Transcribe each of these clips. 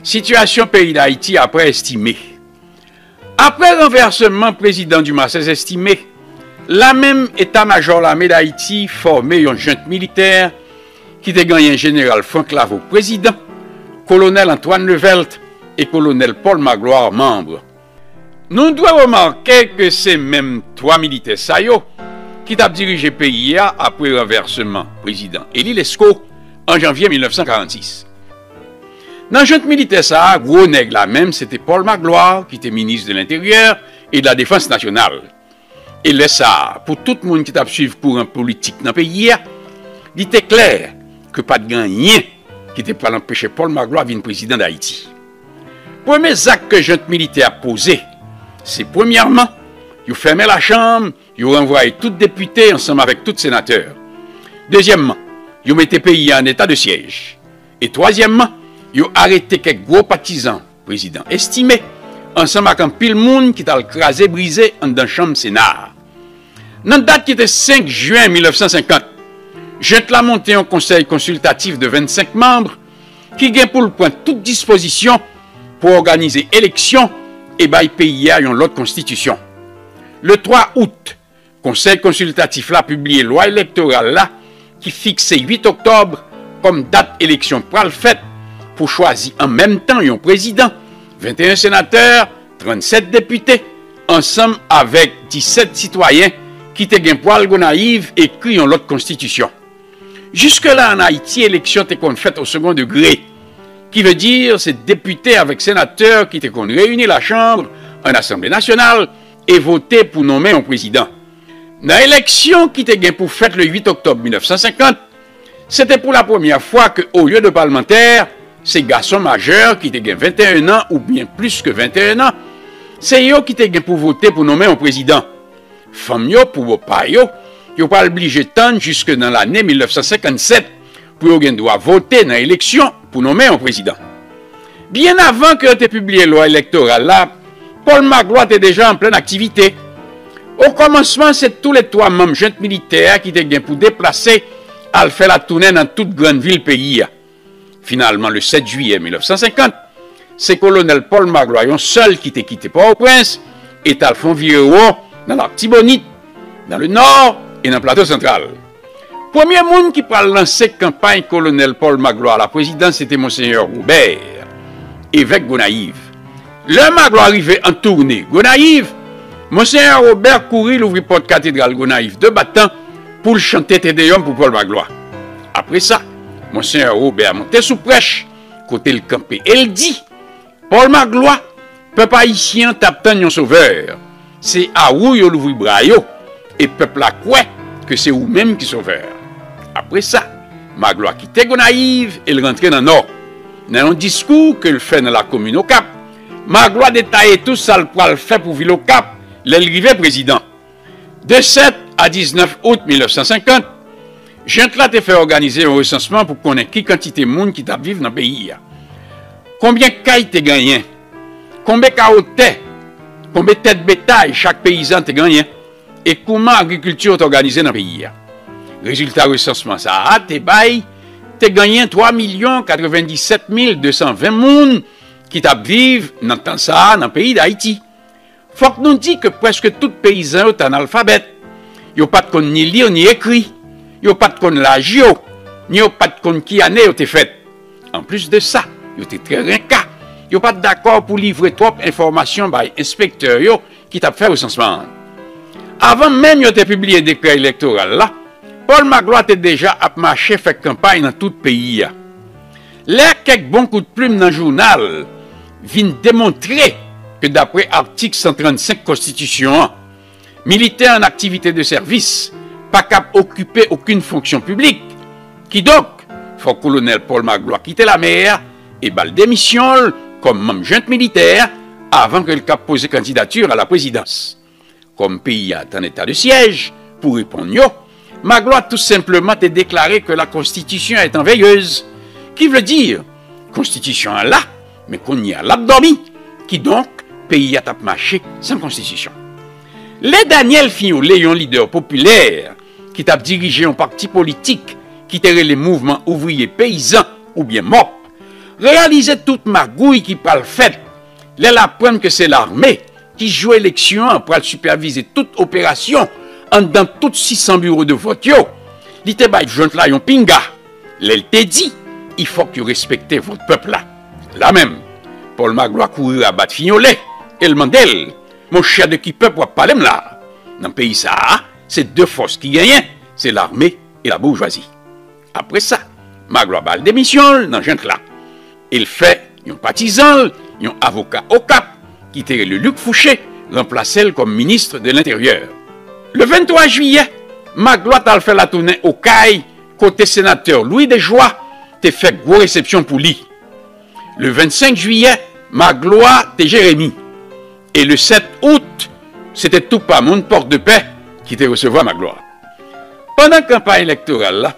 Situation pays d'Haïti après estimé. Après renversement président Dumas estimé, la même état-major l'armée d'Haïti formé une junte militaire qui a gagné un général Franck Lavaud président, colonel Antoine Levelt et colonel Paul Magloire membre. Nous devons remarquer que c'est même trois militaires saillots qui ont dirigé le pays après renversement président Élie Lescaut en janvier 1946. Dans la junte militaire, ça, gros nègre là même, c'était Paul Magloire, qui était ministre de l'Intérieur et de la Défense nationale. Et là, ça, pour tout le monde qui t'a suivi pour un politique dans le pays, il était clair que pas de gagnant qui était pas l'empêcher Paul Magloire de devenir président d'Haïti. Premier acte que la junte militaire a posé, c'est premièrement, il fermait la Chambre, il renvoyait tous les députés ensemble avec tous les sénateurs. Deuxièmement, il mettait le pays en état de siège. Et troisièmement, il a arrêté quelques gros partisans, président estimé, ensemble avec un pile monde qui t'a écrasé, brisé dans la Chambre Sénat. Dans la date qui était 5 juin 1950, j'ai monté un conseil consultatif de 25 membres qui gagne pour le point toute disposition pour organiser élection et bailler pays à une autre constitution. Le 3 août, le conseil consultatif a publié loi électorale là qui fixait 8 octobre comme date élection pour le fait pour choisir en même temps un président, 21 sénateurs, 37 députés, ensemble avec 17 citoyens qui étaient gain poil naïf et écrit en l'autre constitution. Jusque-là en Haïti, l'élection était faite au second degré, qui veut dire c'est députés avec sénateurs qui étaient réunis la Chambre en Assemblée nationale et voter pour nommer un président. Dans l'élection qui était pour fête le 8 octobre 1950, c'était pour la première fois qu'au lieu de parlementaires, ces garçons majeurs qui étaient 21 ans ou bien plus que 21 ans, c'est eux qui étaient pour voter pour nommer un président. Femmes pour vos pas, ils pas obligé de tendre jusque dans l'année 1957 pour qu'ils doivent voter dans l'élection pour nommer un président. Bien avant que ait publié la loi électorale là, Paul Magloire était déjà en pleine activité. Au commencement, c'est tous les trois membres junte militaires qui étaient pour déplacer à faire la tournée dans toute grande ville pays. Finalement, le 7 juillet 1950, c'est colonel Paul Magloire, seul qui était quitté Port-au-Prince, et Alphonse Viereau dans l'Artibonite, dans le nord et dans le plateau central. Premier monde qui parle lancer campagne colonel Paul Magloire à la présidence, c'était Monseigneur Robert, évêque Gonaïve. Le Magloire arrivait en tournée Gonaïve, Monseigneur Robert courit l'ouvrir porte cathédrale Gonaïve de battant pour le chanter Tédéum pour Paul Magloire. Après ça, Monseigneur Robert montait sous prêche, côté le campé. Elle dit, Paul Magloire, peuple haïtien tape un sauveur. C'est à où il ouvre brayo, et peuple a quoi que c'est vous-même qui sauveur. Après ça, Magloire quittait Gonaïve et il rentrait dans le nord. Dans un discours qu'il fait dans la commune au Cap, Magloire détaillait tout ça le fait pour vivre au Cap, l'arrivée président. De 7 à 19 août 1950, Gentla te fait organiser un recensement pour connaître qui quantité de monde qui t'a vivre dans le pays. Combien de cailles t'es gagné? Combien de carottes? Combien de têtes bétail chaque paysan t'es gagné? Et comment l'agriculture est organisée dans le pays? Résultat recensement, ça a t'es gagné 3 97 220 monde qui t'a vivre dans le temps ça dans le pays d'Haïti. Faut que nous disions que presque tout paysan est analphabète. Ils n'ont pas de ni lire ni écrit. Ils n'ont pas de con l'agio, ni pas de con qui année ont été faites. En plus de ça, ils étaient très rincas. Ils n'ont pas d'accord pour livrer trop d'informations par l'inspecteur qui t'a fait le recensement. Avant même qu'ils aient publié le décret électoral là, Paul Magloire était déjà à marcher faire campagne dans tout le pays. Là, quelques bons coups de plume dans le journal viennent démontrer que d'après l'article 135 Constitution, militaire en activité de service, pas capable d'occuper aucune fonction publique, qui donc, faut que le colonel Paul Magloire quitte la mer et balle démission comme membre junte militaire avant que le cap pose candidature à la présidence. Comme pays est en état de siège, pour répondre, Magloire tout simplement a déclaré que la Constitution est en veilleuse, qui veut dire, Constitution est là, mais qu'on y a l'abdomi, qui donc, pays a marché sans Constitution. Les Daniel Fignolet, un leader populaire, qui a dirigé un parti politique qui était les mouvements ouvriers paysans ou bien MOP, réaliser toute magouille qui parle fait, les apprendre que c'est l'armée qui joue élection pour superviser toute opération en dans tous 600 bureaux de vote. Il te bail joint là yon pinga. L'elle te dit, il faut que vous respectez votre peuple là. Là même, Paul Magloire courir à battre Fignolet et le Mandel. Mon cher de qui peuple parler là. Dans le pays ça, c'est deux forces qui gagnent, c'est l'armée et la bourgeoisie. Après ça, Magloire balle démission dans gente là. Il fait un partisan, un avocat au cap, qui était le Luc Fouché, remplacé comme ministre de l'Intérieur. Le 23 juillet, Magloire a fait la tournée au CAI, côté sénateur Louis Desjoie, te fait gros réception pour lui. Le 25 juillet, Magloire te Jérémy. Et le 7 août, c'était tout pas mon porte de paix qui te recevait Magloire. Pendant la campagne électorale, là,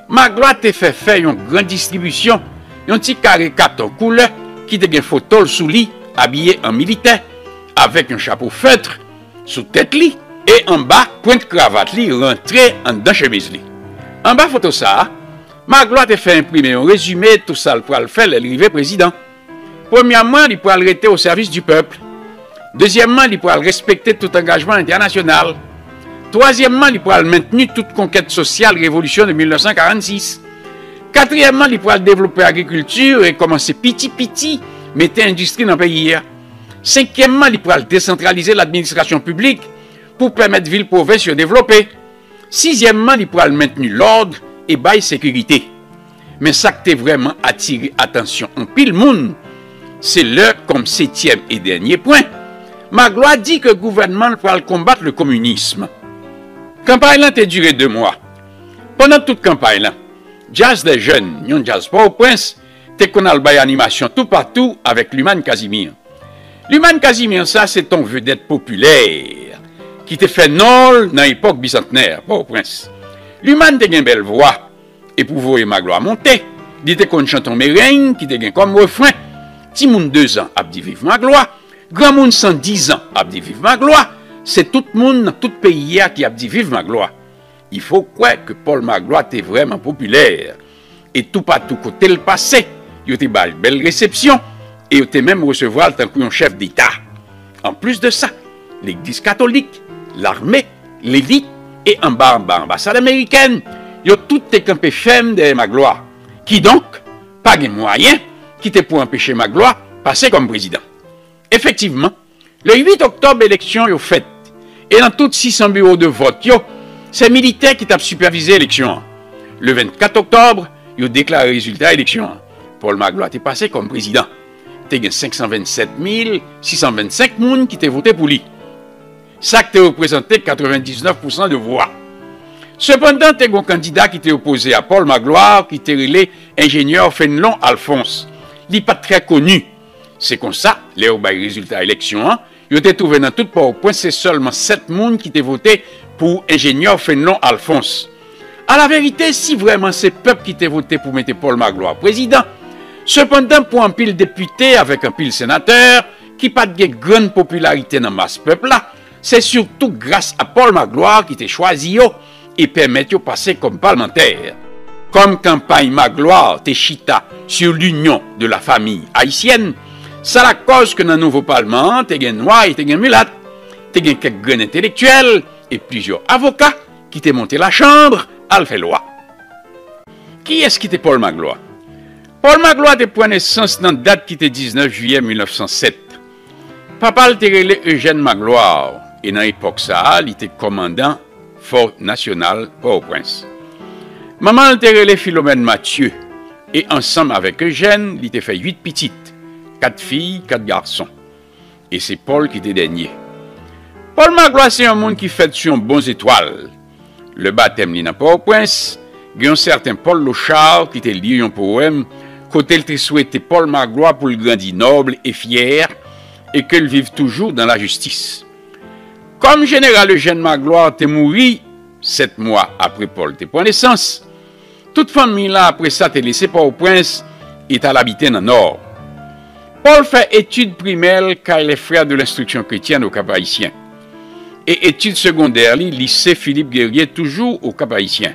Magloire te fait faire une grande distribution, un petit carré carton couleur qui te une photo sous lit, habillé en militaire, avec un chapeau feutre sous tête lit, et en bas, pointe cravate li, rentré en dedans chemise li. En bas photo ça, Magloire te fait imprimer un résumé tout ça pour le faire l'arrivée président. Premièrement, il pourra le rester au service du peuple. Deuxièmement, il pourra respecter tout engagement international. Troisièmement, il pourra maintenir toute conquête sociale révolution de 1946. Quatrièmement, il pourra développer l'agriculture et commencer petit, mettre industrie dans le pays. Cinquièmement, il pourra décentraliser l'administration publique pour permettre ville-province de se développer. Sixièmement, il pourra maintenir l'ordre et bail sécurité. Mais ça qui t'a vraiment attiré attention en pile monde, c'est l'heure comme septième et dernier point. Magloire dit que le gouvernement pourra combattre le communisme. Campagne là a duré 2 mois. Pendant toute campagne là, jazz des jeunes, yon jazz Port-au-Prince, t'es qu'on a le animation tout partout avec Luman Casimir. Luman Casimir, ça c'est ton vedette populaire qui te fait nol dans l'époque bicentenaire, Port-au-Prince. Luman te gen belle voix et pour voir Magloire monter, dit te qu'on chante un merengue qui te gen comme refrain. Ti moun 2 ans a dit vive Magloire, grand moun 110 ans a dit vive Magloire. C'est tout le monde dans tout pays qui a dit vive Magloire. Il faut croire que Paul Magloire était vraiment populaire. Et tout partout côté le passé, il était une belle réception et il était même recevoir tant qu'un chef d'État. En plus de ça, l'Église catholique, l'armée, l'élite et en bas l'ambassade américaine, ils ont tout été campé ferme de Magloire. Qui donc, pas de moyens qui étaient pour empêcher Magloire de passer comme président. Effectivement, le 8 octobre, l'élection est faite. Et dans tous 600 bureaux de vote, c'est militaires qui ont supervisé l'élection. Le 24 octobre, ils ont déclaré le résultat de l'élection. Paul Magloire est passé comme président. Il y a 527 625 personnes qui ont voté pour lui. Ça qui a représenté 99% de voix. Cependant, il y a un candidat qui était opposé à Paul Magloire, qui était relé ingénieur Fénelon Alphonse. Il n'est pas très connu. C'est comme ça, les résultats de l'élection, ils ont été trouvés dans tout Port-au-Prince, c'est seulement 7 personnes qui étaient votés pour ingénieur Fénelon Alphonse. À la vérité, si vraiment c'est le peuple qui était voté pour mettre Paul Magloire président, cependant pour un pile député avec un pile sénateur, qui n'a pas de grande popularité dans masse peuple là, c'est surtout grâce à Paul Magloire qui était choisi et permet de passer comme parlementaire. Comme campagne Magloire te chita sur l'union de la famille haïtienne, c'est la cause que dans le nouveau parlement, tu as noir et tu as mulâtre, tu as quelques grands intellectuels et plusieurs avocats qui t'ont monté la chambre à le faire loi. Qui est-ce qui était Paul Magloire? Paul Magloire a pris naissance dans la date qui était 19 juillet 1907. Papa était relé Eugène Magloire et dans l'époque ça, il était commandant Fort National Port-au-Prince. Maman était relé Philomène Mathieu et ensemble avec Eugène, il était fait 8 petites. 4 filles, 4 garçons. Et c'est Paul qui était dernier. Paul Magloire, c'est un monde qui fait sur un bon étoile. Le baptême, il n'a pas au prince. Il y a un certain Paul Lochard qui était lié un poème. Côté il te souhaité Paul Magloire pour le grandir noble et fier et qu'il vive toujours dans la justice. Comme général Eugène Magloire était mouru 7 mois après Paul te prend naissance, toute famille là après ça te laissé par au prince et à l'habiter dans le nord. Paul fait études primaires car il est frère de l'instruction chrétienne au Cap-Haïtien. Et études secondaires, lycée Philippe Guerrier, toujours au Cap-Haïtien.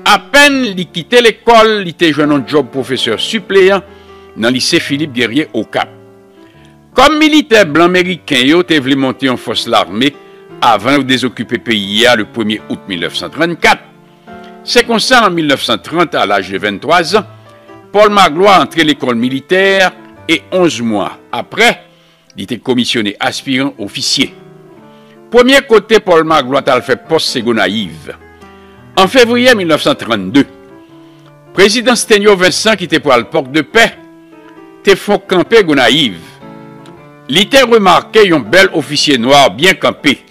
À peine il quittait l'école, il était joué un job professeur suppléant dans le lycée Philippe Guerrier au Cap. Comme militaire blanc américain, ils ont voulu monter en force l'armée avant de désoccuper le pays le 1er août 1934. C'est comme ça, en 1930, à l'âge de 23 ans, Paul Magloire entré à l'école militaire et 11 mois après, il était commissionné aspirant officier. Premier côté, Paul Magloire a fait poste Ségonaïve. En février 1932, président Sténio Vincent, qui était pour le port de paix, était fait camper Gonaïve. Il était remarqué un bel officier noir bien campé.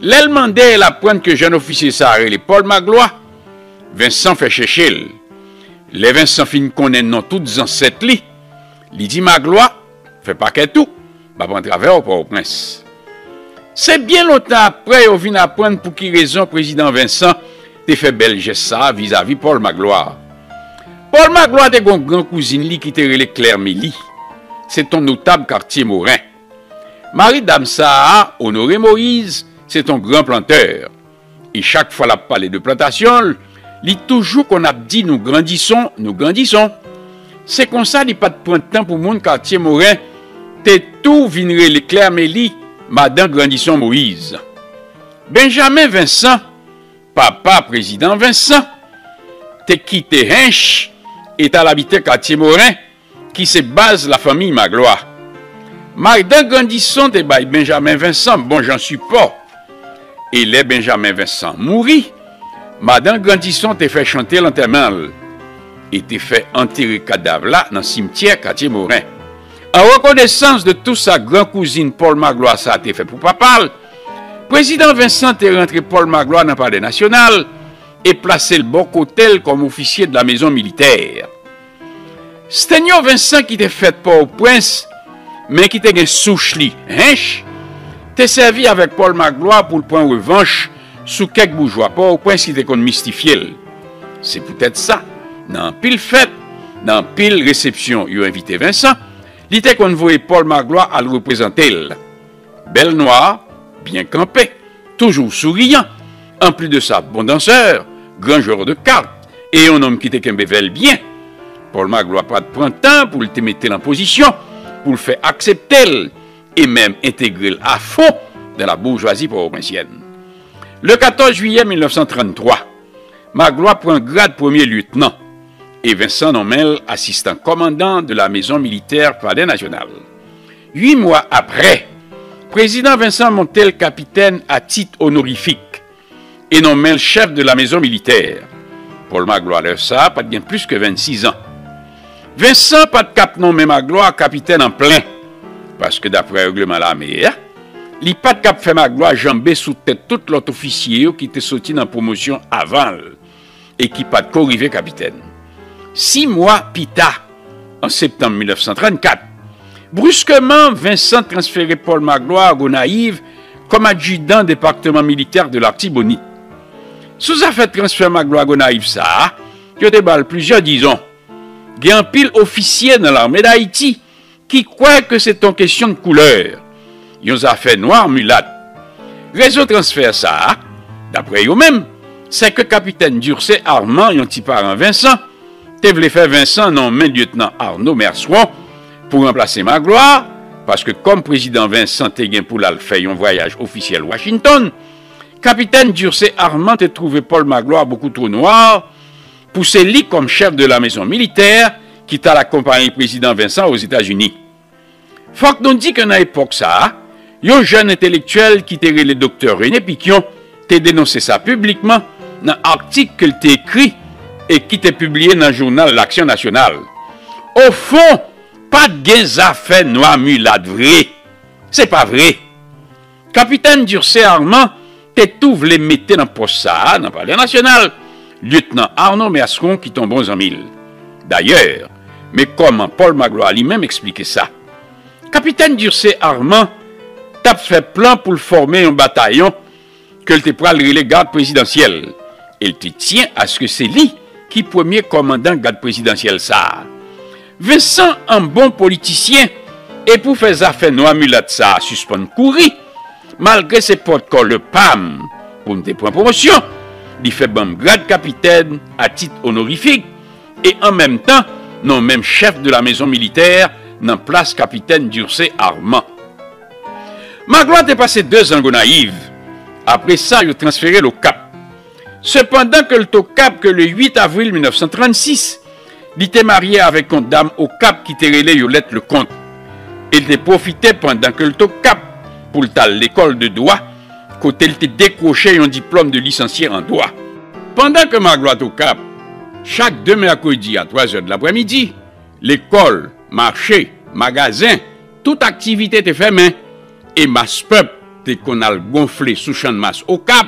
L'elle mandait la pointe que jeune officier s'arrête, Paul Magloire. Vincent fait chercher. Les Vincent fin connaît non toutes ancêtres li. Il dit Magloire, fait pas que tout, va prendre travers au Port-au-Prince. C'est bien longtemps après, on vient apprendre pour qui raison président Vincent te fait bel geste ça vis-à-vis Paul Magloire. Paul Magloire était une grande cousine li qui était relé Claire Mélie. C'est un notable quartier Morin. Marie Damsa, Honoré Moïse, c'est un grand planteur. Et chaque fois la parler de plantation, il toujours qu'on a dit nous grandissons, nous grandissons. C'est comme ça, il n'y a pas de point de temps pour mon quartier Morin. T'es tout vinerait les Claire Mélie, Madame Grandisson Moïse. Benjamin Vincent, papa président Vincent, t'es quitté Hinch et t'as l'habité quartier Morin, qui se base la famille Magloire. Madame Grandisson t'es by Benjamin Vincent, bon j'en suis pas. Et les Benjamin Vincent mourit. Madame Grandisson t'es fait chanter l'enterrement et t'es fait enterrer cadavre là dans le cimetière quartier Morin. En reconnaissance de toute sa grand-cousine Paul Magloire, ça a été fait pour papa. Président Vincent est rentré Paul Magloire dans le palais national et placé le bon côté comme officier de la maison militaire. Sténio Vincent qui était fait pour au prince, mais qui était un souchli, t'es servi avec Paul Magloire pour le point revanche sous quelques bourgeois, pas au prince qui était qu'on mystifié. C'est peut-être ça. Dans pile fête, dans pile réception, il a invité Vincent. Il était qu'on voyait Paul Magloire à le représenter. Belle noire, bien campé, toujours souriant. En plus de ça, bon danseur, grand joueur de cartes, et un homme qui était qu'un bével bien. Paul Magloire pas de printemps pour le mettre en position, pour le faire accepter et même intégrer à fond dans la bourgeoisie provincienne. Le 14 juillet 1933, Magloire prend grade premier lieutenant et Vincent nommé assistant commandant de la maison militaire Palais National. 8 mois après, président Vincent montait le capitaine à titre honorifique et nommé le chef de la maison militaire. Paul Magloire, ça, pas de bien plus que 26 ans. Vincent, pas de cap nommé Magloire capitaine en plein, parce que d'après le règlement de la mer, il pas de cap fait Magloire jambé sous tête tout l'autre officier qui était sorti dans la promotion avant et qui pas de corrivé capitaine. 6 mois pita, en septembre 1934, brusquement, Vincent transférait Paul Magloire à Gonaïve comme adjudant département militaire de l'Artibonite. Sous a fait transfert Magloire à Gonaïve, ça, il y a des plusieurs, disons. Il y a un pile officier dans l'armée d'Haïti qui croit que c'est en question de couleur. Ils ont fait noir mulâtre. Réseau transfert ça, d'après eux-mêmes, c'est que capitaine Durcé Armand, un petit parent Vincent, te voulait faire Vincent nommé lieutenant Arnaud Mersouan pour remplacer Magloire, parce que comme président Vincent te gain pour l'aller faire un voyage officiel Washington, capitaine Durcé Armand te trouvé Paul Magloire beaucoup trop noir, poussé lui comme chef de la maison militaire qui t'a l'accompagné président Vincent aux États-Unis. Faut que nous dit qu'à l'époque ça, un jeune intellectuel qui était le docteur René Piquion t'a dénoncé ça publiquement dans un article qu'il t'a écrit et qui t'a publié dans le journal L'Action Nationale. Au fond, pas de gains affaires noir mulâtre vrai. C'est pas vrai. Capitaine Durcé Armand t'a tout voulu mettre dans le poste ça, dans le Palais National. Lieutenant Arnaud Mersouan qui tombe en mille. D'ailleurs, mais comment Paul Magloire lui-même expliquait ça? Capitaine Durcé Armand t'a fait plan pour le former un bataillon que le pral relais garde présidentielle. Il te tient à ce que c'est lui qui premier commandant garde présidentielle ça. Vincent, un bon politicien, et pour faire affaire noir mulâtre ça, suspend courir, malgré ses porte-corps le PAM, pour ne prendre promotion, il fait bon grade capitaine à titre honorifique, et en même temps, non même chef de la maison militaire, dans place capitaine d'Ursé Armand. Magloire est passé 2 ans naïve. Après ça, il a transféré au Cap. Cependant que le Cap, que le 8 avril 1936, il était marié avec une dame au Cap qui était relée Yolette le Comte. Il était profité pendant que le Cap pour l'école de droit, côté il était décroché un diplôme de licencié en droit. Pendant que Magloire au Cap, chaque 2 mercredis à 3 h de l'après-midi, l'école, marché, magasin, toute activité était fermée et masse peuple était qu'on a gonflé sous champ de masse au Cap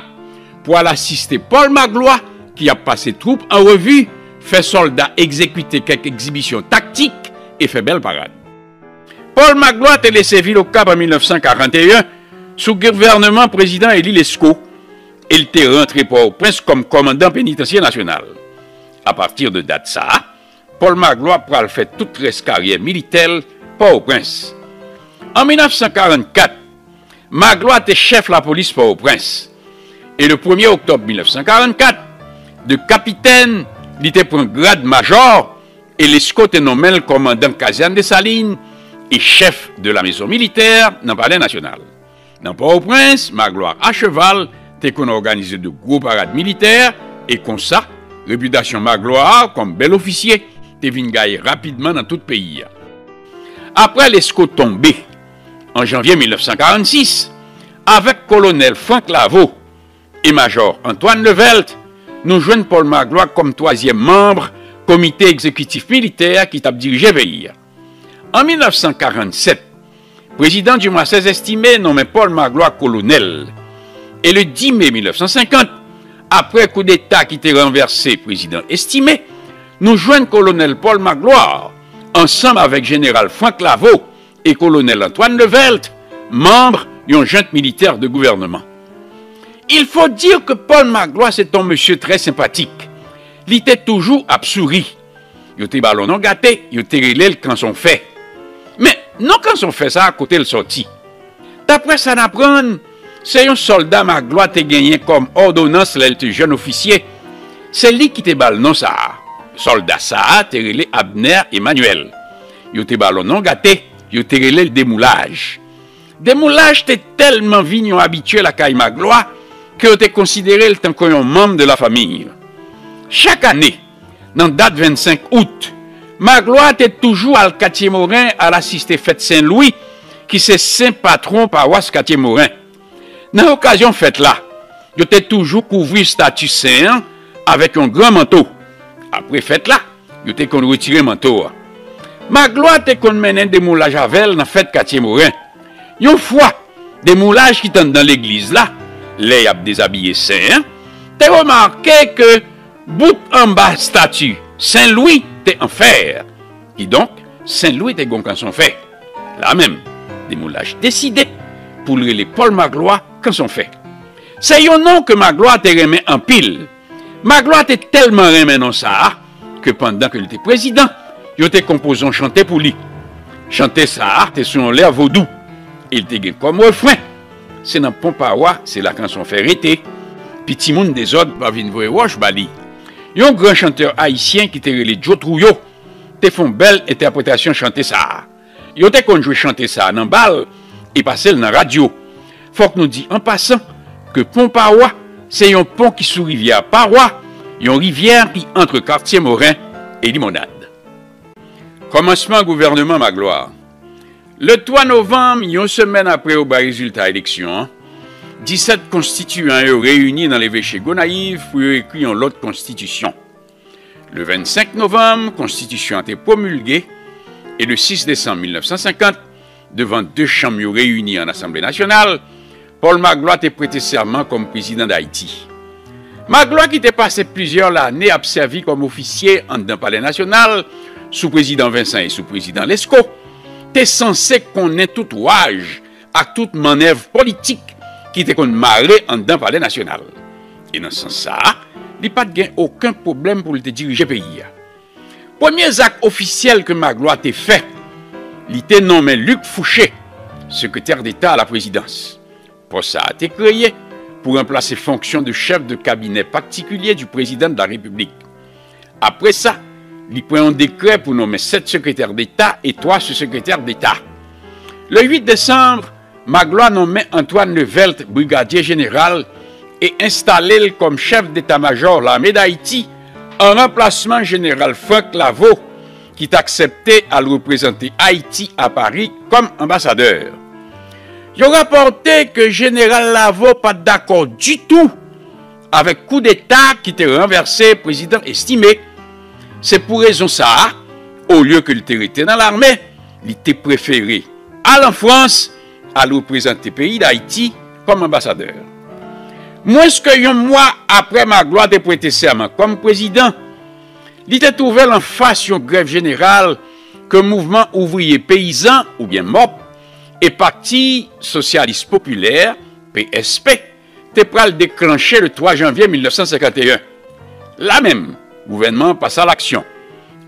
pour aller assister Paul Magloire qui a passé troupe en revue, fait soldat exécuter quelques exhibitions tactiques et fait belle parade. Paul Magloire était laissé ville au Cap en 1941 sous gouvernement président Élie Lescaut. Il était rentré Port-au-Prince comme commandant pénitentiaire national. À partir de date ça, Paul Magloire a fait toute reste carrière militaire Port-au-Prince. En 1944, Magloire était chef de la police Port-au-Prince. Et le 1er octobre 1944, de capitaine, il était pour un grade major et Lescaut était nommé le commandant caserne de Salines et chef de la maison militaire dans le palais national. Dans Port-au-Prince, Magloire à cheval était qu'on a organisé de gros parades militaires et comme ça, réputation Magloire comme bel officier était venu gagner rapidement dans tout le pays. Après Lescaut tombé en janvier 1946, avec colonel Franck Lavaux et major Antoine Levelt, nous joignons Paul Magloire comme 3e membre comité exécutif militaire qui t'a dirigé pays. En 1947, président du Masses estimé nommé Paul Magloire colonel. Et le 10 mai 1950, après coup d'État qui était renversé président estimé, nous joignons colonel Paul Magloire, ensemble avec général Franck Lavaux et colonel Antoine Levelt, membres d'un junte militaire de gouvernement. Il faut dire que Paul Magloire, c'est un monsieur très sympathique. Il était toujours absouri. Il était ballon non gâté, il était relé quand son fait. Mais non quand on fait ça à côté le sorti. D'après ça n'apprend, c'est un soldat Magloire qui gagné comme ordonnance là, le jeune officier. C'est lui qui te balle non ça. Soldat ça, te relé Abner Emmanuel. Il était ballon non gâté, il était relé le démoulage. Démoulage était tellement vignon habitué à la caille Magloire que était considéré comme un membre de la famille. Chaque année, dans la date 25 août, Magloire était toujours à Cartier-Morin à l'assister fête Saint-Louis, qui c'est saint patron paroisse Cartier-Morin. Dans l'occasion fête là, il était toujours couvert statut saint avec un grand manteau. Après fête là, il était qu'on retiré le manteau. Magloire était qu'on menait des moulages avec dans la fête Cartier-Morin. Une fois, des moulages qui étaient dans l'église là, les a déshabillé saint, t'as remarqué que bout en bas statue Saint-Louis était en fer. Et donc, Saint-Louis était gon quand son fait. Là même, des moulages décidés pour les Paul Magloire quand son fait. C'est un nom que Magloire te remet en pile. Magloire était tellement remet non ça que pendant qu'il était président, il était composé un chanté pour lui. Chanter ça, c'était sur un l'air vaudou. Il était comme refrain. C'est dans Pompawa, c'est la chanson fait arrêter. Puis Timoun des autres va venir voir Roche Bali. Il y a un grand chanteur haïtien qui était relé Joe Trouillot. Te font belle interprétation chanter ça. Il était qu'on jouait chanter ça dans balle et passer dans la radio. Faut que nous dit en passant que Pompawa, c'est un pont qui sous rivière Parois, une rivière qui entre Cartier-Morin et Limonade. Commencement gouvernement Magloire. Le 3 novembre, une semaine après au résultat élection, 17 constituants réunis dans l'évêché Gonaïve pour écrire l'autre constitution. Le 25 novembre, la constitution a été promulguée et le 6 décembre 1950, devant 2 chambres réunies en Assemblée nationale, Paul Magloire a prêté serment comme président d'Haïti. Magloire qui était passé plusieurs années à servir comme officier en dans le palais national, sous président Vincent et sous président Lescaut, était censé connaître tout ouage à toute manœuvre politique qui était marré en dans le palais national. Et dans ce sens-là, il n'y a pas aucun problème pour le diriger le pays. Premier acte officiel que Magloire a fait, il était nommé Luc Fouché, secrétaire d'État à la présidence. Pour ça a été créé pour remplacer fonction de chef de cabinet particulier du président de la République. Après ça, il prend un décret pour nommer 7 secrétaires d'État et 3 sous-secrétaires d'État. Le 8 décembre, Magloire nommait Antoine Levelt brigadier général et installé comme chef d'état-major de l'armée d'Haïti en remplacement général Franck Lavaux, qui accepté à le représenter Haïti à Paris comme ambassadeur. Il a rapporté que général Lavaux pas d'accord du tout avec coup d'État qui était renversé président estimé. C'est pour raison ça, au lieu que le était dans l'armée, il était préféré aller en France à représenter le pays d'Haïti comme ambassadeur. Moins que un mois après Magloire de prêter serment comme président, il était trouvé en face d'une grève générale que le mouvement ouvrier paysan, ou bien MOP, et Parti socialiste populaire, PSP, était prêt à le déclencher le 3 janvier 1951. Là même, le gouvernement passe à l'action.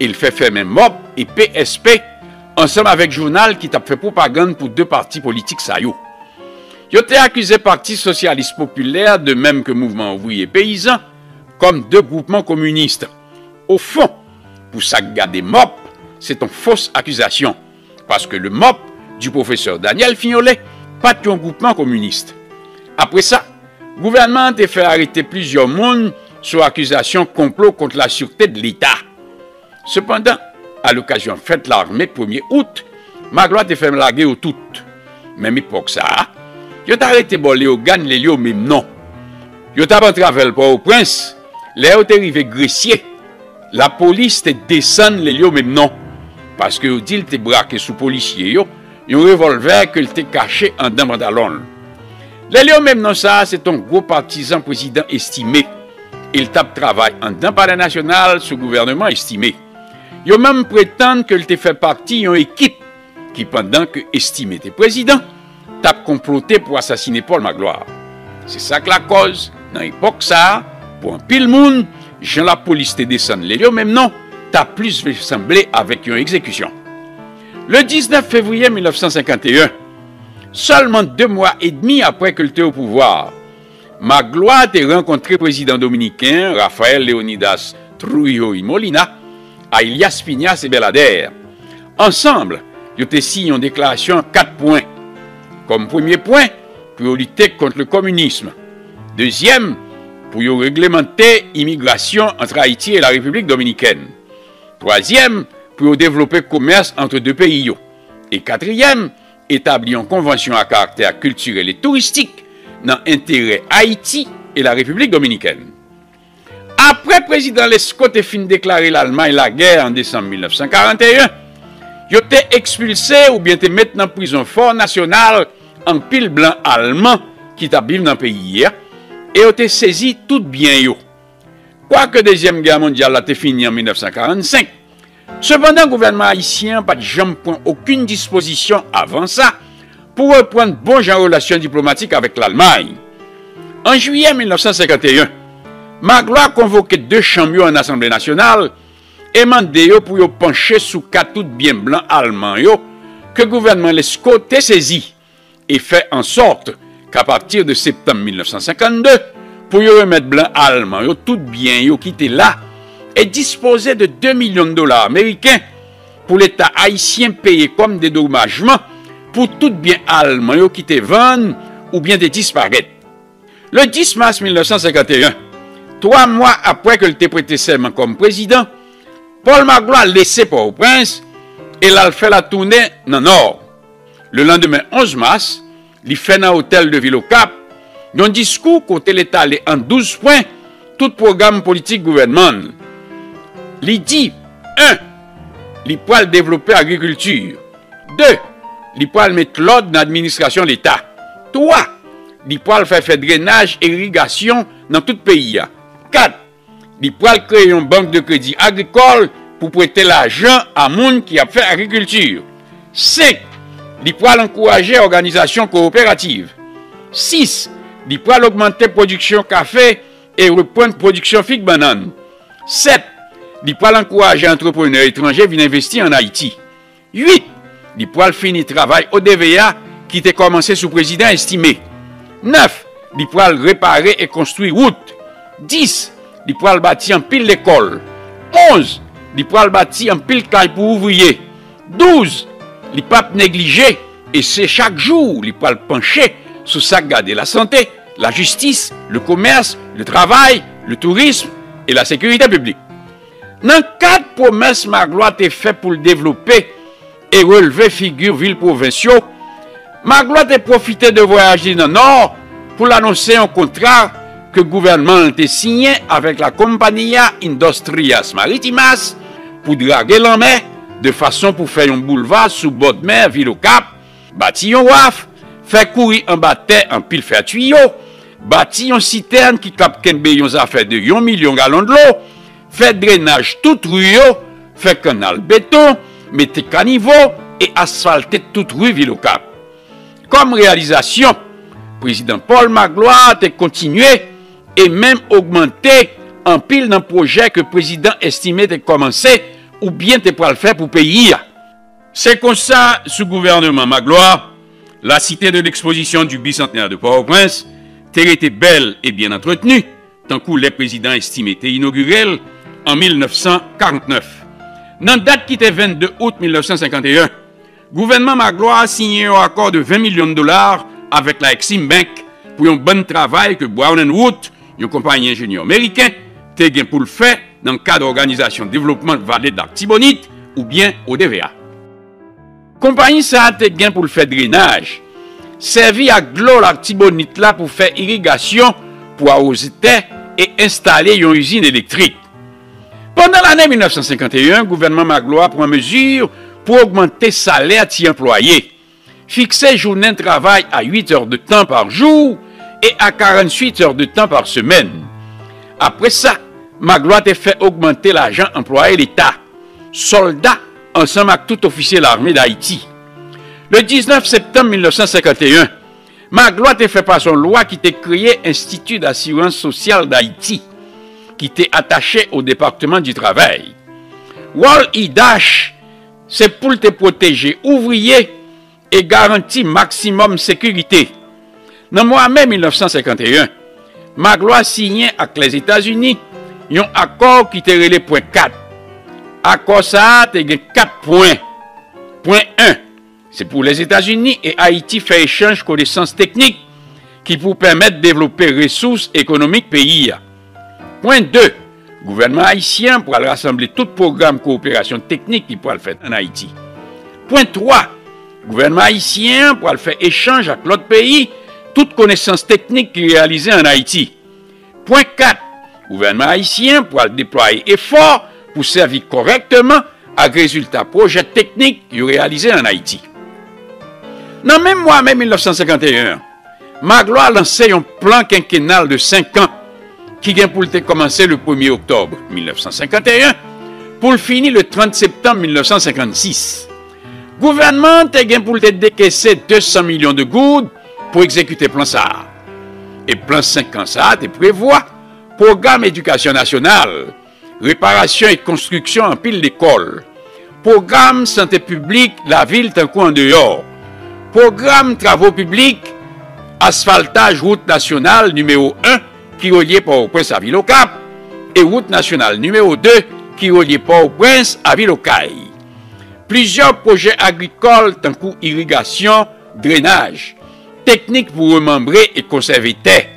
Il fait fermer MOP et PSP ensemble avec le journal qui t'a fait propagande pour 2 partis politiques saillot. Il a été accusé Parti socialiste populaire, de même que mouvement ouvrier paysan, comme 2 groupements communistes. Au fond, pour ça garder MOP, c'est une fausse accusation, parce que le MOP du professeur Daniel Fignolet, pas un groupement communiste. Après ça, le gouvernement a fait arrêter plusieurs monde sur accusation complot contre la sûreté de l'État. Cependant, à l'occasion de fête l'armée 1er août, Magloire a fait larguer au tout. Même époque ça, il a arrêté les gagne les lieux au même nom. Il a pas traversé au prince, les a arrivé Gressier. La police te descend les lieux au même nom. Parce que dit il te braqué sous policier, un revolver que te caché en dans pantalon. Les lieux au même nom ça, c'est un gros partisan président estimé. Il tape travail en dans palais national sous gouvernement estimé. Il même prétend qu'il te fait partie d'une équipe qui, pendant que estimé était président, tape comploté pour assassiner Paul Magloire. C'est ça que la cause, dans l'époque ça, pour un pile monde, Jean la police te descend les lieux même non, t'as plus semblé avec une exécution. Le 19 février 1951, seulement 2 mois et demi après que le était au pouvoir, Magloire a rencontré le président dominicain Rafael Leonidas Trujillo y Molina à Ilias Piñas et Belader. Ensemble, ils ont signé une déclaration en 4 points. Comme premier point, pour lutter contre le communisme. Deuxième, pour réglementer l'immigration entre Haïti et la République dominicaine. Troisième, pour développer le commerce entre 2 pays. Et quatrième, établir une convention à caractère culturel et touristique dans l'intérêt Haïti et la République dominicaine. Après le président Lescaut a fini de déclarer l'Allemagne la guerre en décembre 1941, il a été expulsé ou bien été mis en prison fort national en pile blanc allemand qui t'habille dans le pays et a été saisi tout bien yo. Quoique la Deuxième Guerre mondiale a été finie en 1945, cependant le gouvernement haïtien n'a pas jamais pris aucune disposition avant ça pour reprendre bon genre de relations diplomatiques avec l'Allemagne. En juillet 1951, Magloire a convoqué 2 chambres en Assemblée nationale et mandé pour pencher sous 4 tout bien blanc allemand que le gouvernement Lescaut a saisi et fait en sorte qu'à partir de septembre 1952, pour remettre blanc allemand tout bien qui était là et disposer de 2 millions de dollars américains pour l'État haïtien payé comme dédommagement pour tout bien allemand qui était vendu ou bien de disparaître. Le 10 mars 1951, 3 mois après que l'était prêté serment comme président, Paul Magloire a laissé Port-au-Prince et l'a fait la tournée dans le nord. Le lendemain 11 mars, il fait dans l'hôtel de Ville au Cap un discours côté l'État en 12 points tout programme politique gouvernement. Il dit 1. Il peut développer l'agriculture. 2. Il peut mettre l'ordre dans l'administration de l'État. 3. Il peut faire drainage et irrigation dans tout le pays. 4. Il peut créer une banque de crédit agricole pour prêter l'argent à monde qui a fait agriculture. 5. Il peut encourager l'organisation coopérative. 6. Il peut augmenter la production café et reprendre la production figue banane. 7. Il peut encourager les entrepreneurs étrangers à venir investir en Haïti. 8. Il peut finir le travail au DVA qui était commencé sous président estimé. 9. Il peut réparer et construire route. 10. Il peut bâtir en pile l'école. 11. li pral bâti un pile caille pour ouvrier. 12, li pape négligé et c'est chaque jour li pral pencher sous ça garder la santé, la justice, le commerce, le travail, le tourisme et la sécurité publique. Dans 4 promesses Magloire t'est fait pour le développer et relever figure ville provinciaux, Magloire t'est profité de voyager dans le Nord pour l'annoncer un contrat que le gouvernement a signé avec la Compagnia Industrias Maritimas pour draguer la mer de façon pour faire un boulevard sous bord de mer, ville au Cap, bâtir un waf, faire courir un bâtiment en pile fer tuyau, bâtir une citerne qui capte une affaire de 1 million de gallons de l'eau, faire drainage toute rue, faire canal béton, mettre caniveau et asphalter toute rue ville au Cap. Comme réalisation, le président Paul Magloire a continué et même augmenté en pile d'un projet que le président estimait de commencer ou bien de le faire pour le pays. C'est comme ça, sous gouvernement Magloire, la cité de l'exposition du bicentenaire de Port-au-Prince était belle et bien entretenue, tant que les présidents estimaient inauguré en 1949. Dans la date qui était 22 août 1951, le gouvernement Magloire a signé un accord de 20 millions de dollars avec la Exim Bank pour un bon travail que Brown & Wood, une compagnie ingénieur américain, a gagné pour le faire dans le cadre de l'Organisation de développement de vallée d'Artibonite ou bien ODVA. Compagnie ça a gagné pour le faire drainage, servi à glo l'Artibonite là pour faire irrigation, pour arroser terre et installer une usine électrique. Pendant l'année 1951, le gouvernement Magloire prend mesure pour augmenter le salaire des employés, fixer journée de travail à 8 heures de temps par jour et à 48 heures de temps par semaine. Après ça, Magloire a fait augmenter l'argent employé l'État, soldats ensemble avec tout officier de l'armée d'Haïti. Le 19 septembre 1951, Magloire a fait passer une loi qui a créé l'Institut d'assurance sociale d'Haïti, qui était attaché au département du travail. Wall IDASH, c'est pour te protéger ouvriers et garantir maximum sécurité. Dans le mois de mai 1951, Magloire signé avec les États-Unis un accord qui était relé point 4. Accord ça a 4 points. Point 1, c'est pour les États-Unis et Haïti fait échange de connaissances techniques qui pour permettre de développer les ressources économiques pays. Point 2, le gouvernement haïtien pour rassembler tout programme de coopération technique qui pourra le faire en Haïti. Point 3, le gouvernement haïtien pour faire échange avec l'autre pays toutes connaissances techniques qui réalisées en Haïti. Point 4, le gouvernement haïtien pour déployer efforts pour servir correctement à résultats projets techniques qui réalisés en Haïti. Dans le même mois, mai 1951, Magloire a lancé un plan quinquennal de 5 ans qui vient pour commencer le 1er octobre 1951 pour le finir le 30 septembre 1956. Le gouvernement a gagné pour décaisser 200 millions de gouttes pour exécuter le plan ça. Et le plan 5 ans ça prévoit programme éducation nationale, réparation et construction en pile d'écoles, programme santé publique, la ville tant qu'en dehors, programme travaux publics, asphaltage route nationale numéro 1 qui relie Port-au-Prince à Ville-au-Cap et route nationale numéro 2 qui relie Port-au-Prince à Ville-au-Caille. Plusieurs projets agricoles tant qu'irrigation, drainage, techniques pour remembrer et conserver terre,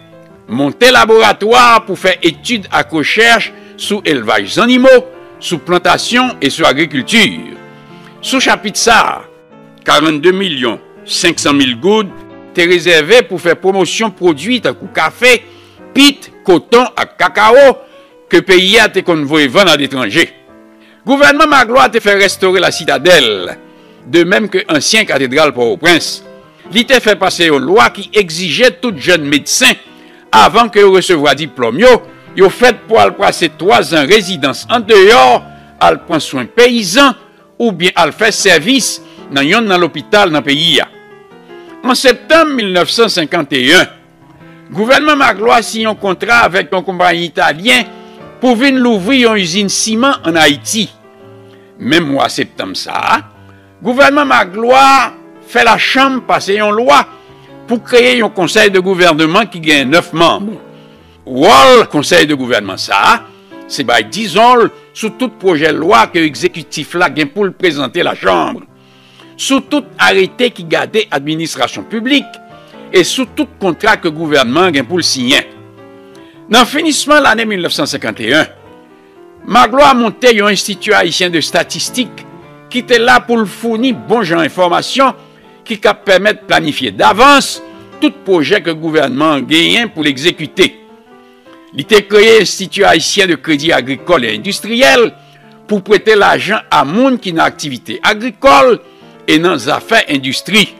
monter laboratoire pour faire études à recherche sous élevage animaux, sous plantation et sous agriculture. Sous chapitre ça, 42 500 000 gouttes étaient réservées pour faire promotion produits tant que café, pit, coton et cacao que le pays a été convoyé vendre à l'étranger. Le gouvernement Magloire a fait restaurer la citadelle, de même que l'ancienne cathédrale Port-au-Prince. Il a fait passer une loi qui exigeait tout jeune médecin, avant que recevoir diplôme, il fait pour passer 3 ans résidence en dehors, à prendre soin paysan ou bien à faire service dans l'hôpital dans le pays. En septembre 1951, le gouvernement Magloire a signé un contrat avec une compagnie italienne pour venir l'ouvrir une usine ciment en Haïti. Même mois septembre ça, le gouvernement Magloire fait la chambre passer une loi pour créer un conseil de gouvernement qui gagne 9 membres. Le conseil de gouvernement ça, c'est disons sous tout projet de loi que l'exécutif là gain pour le présenter la Chambre, sous tout arrêté qui gardait administration publique et sous tout contrat que le gouvernement gain pour le signer. Dans le finissement de l'année 1951, Magloire a monté un institut haïtien de statistique qui était là pour le fournir bon genre d'informations qui permettent de planifier d'avance tout projet que le gouvernement gagne pour l'exécuter. Il a créé l'Institut haïtien de crédit agricole et industriel pour prêter l'argent à monde qui n'a activité agricole et dans les affaires industrie.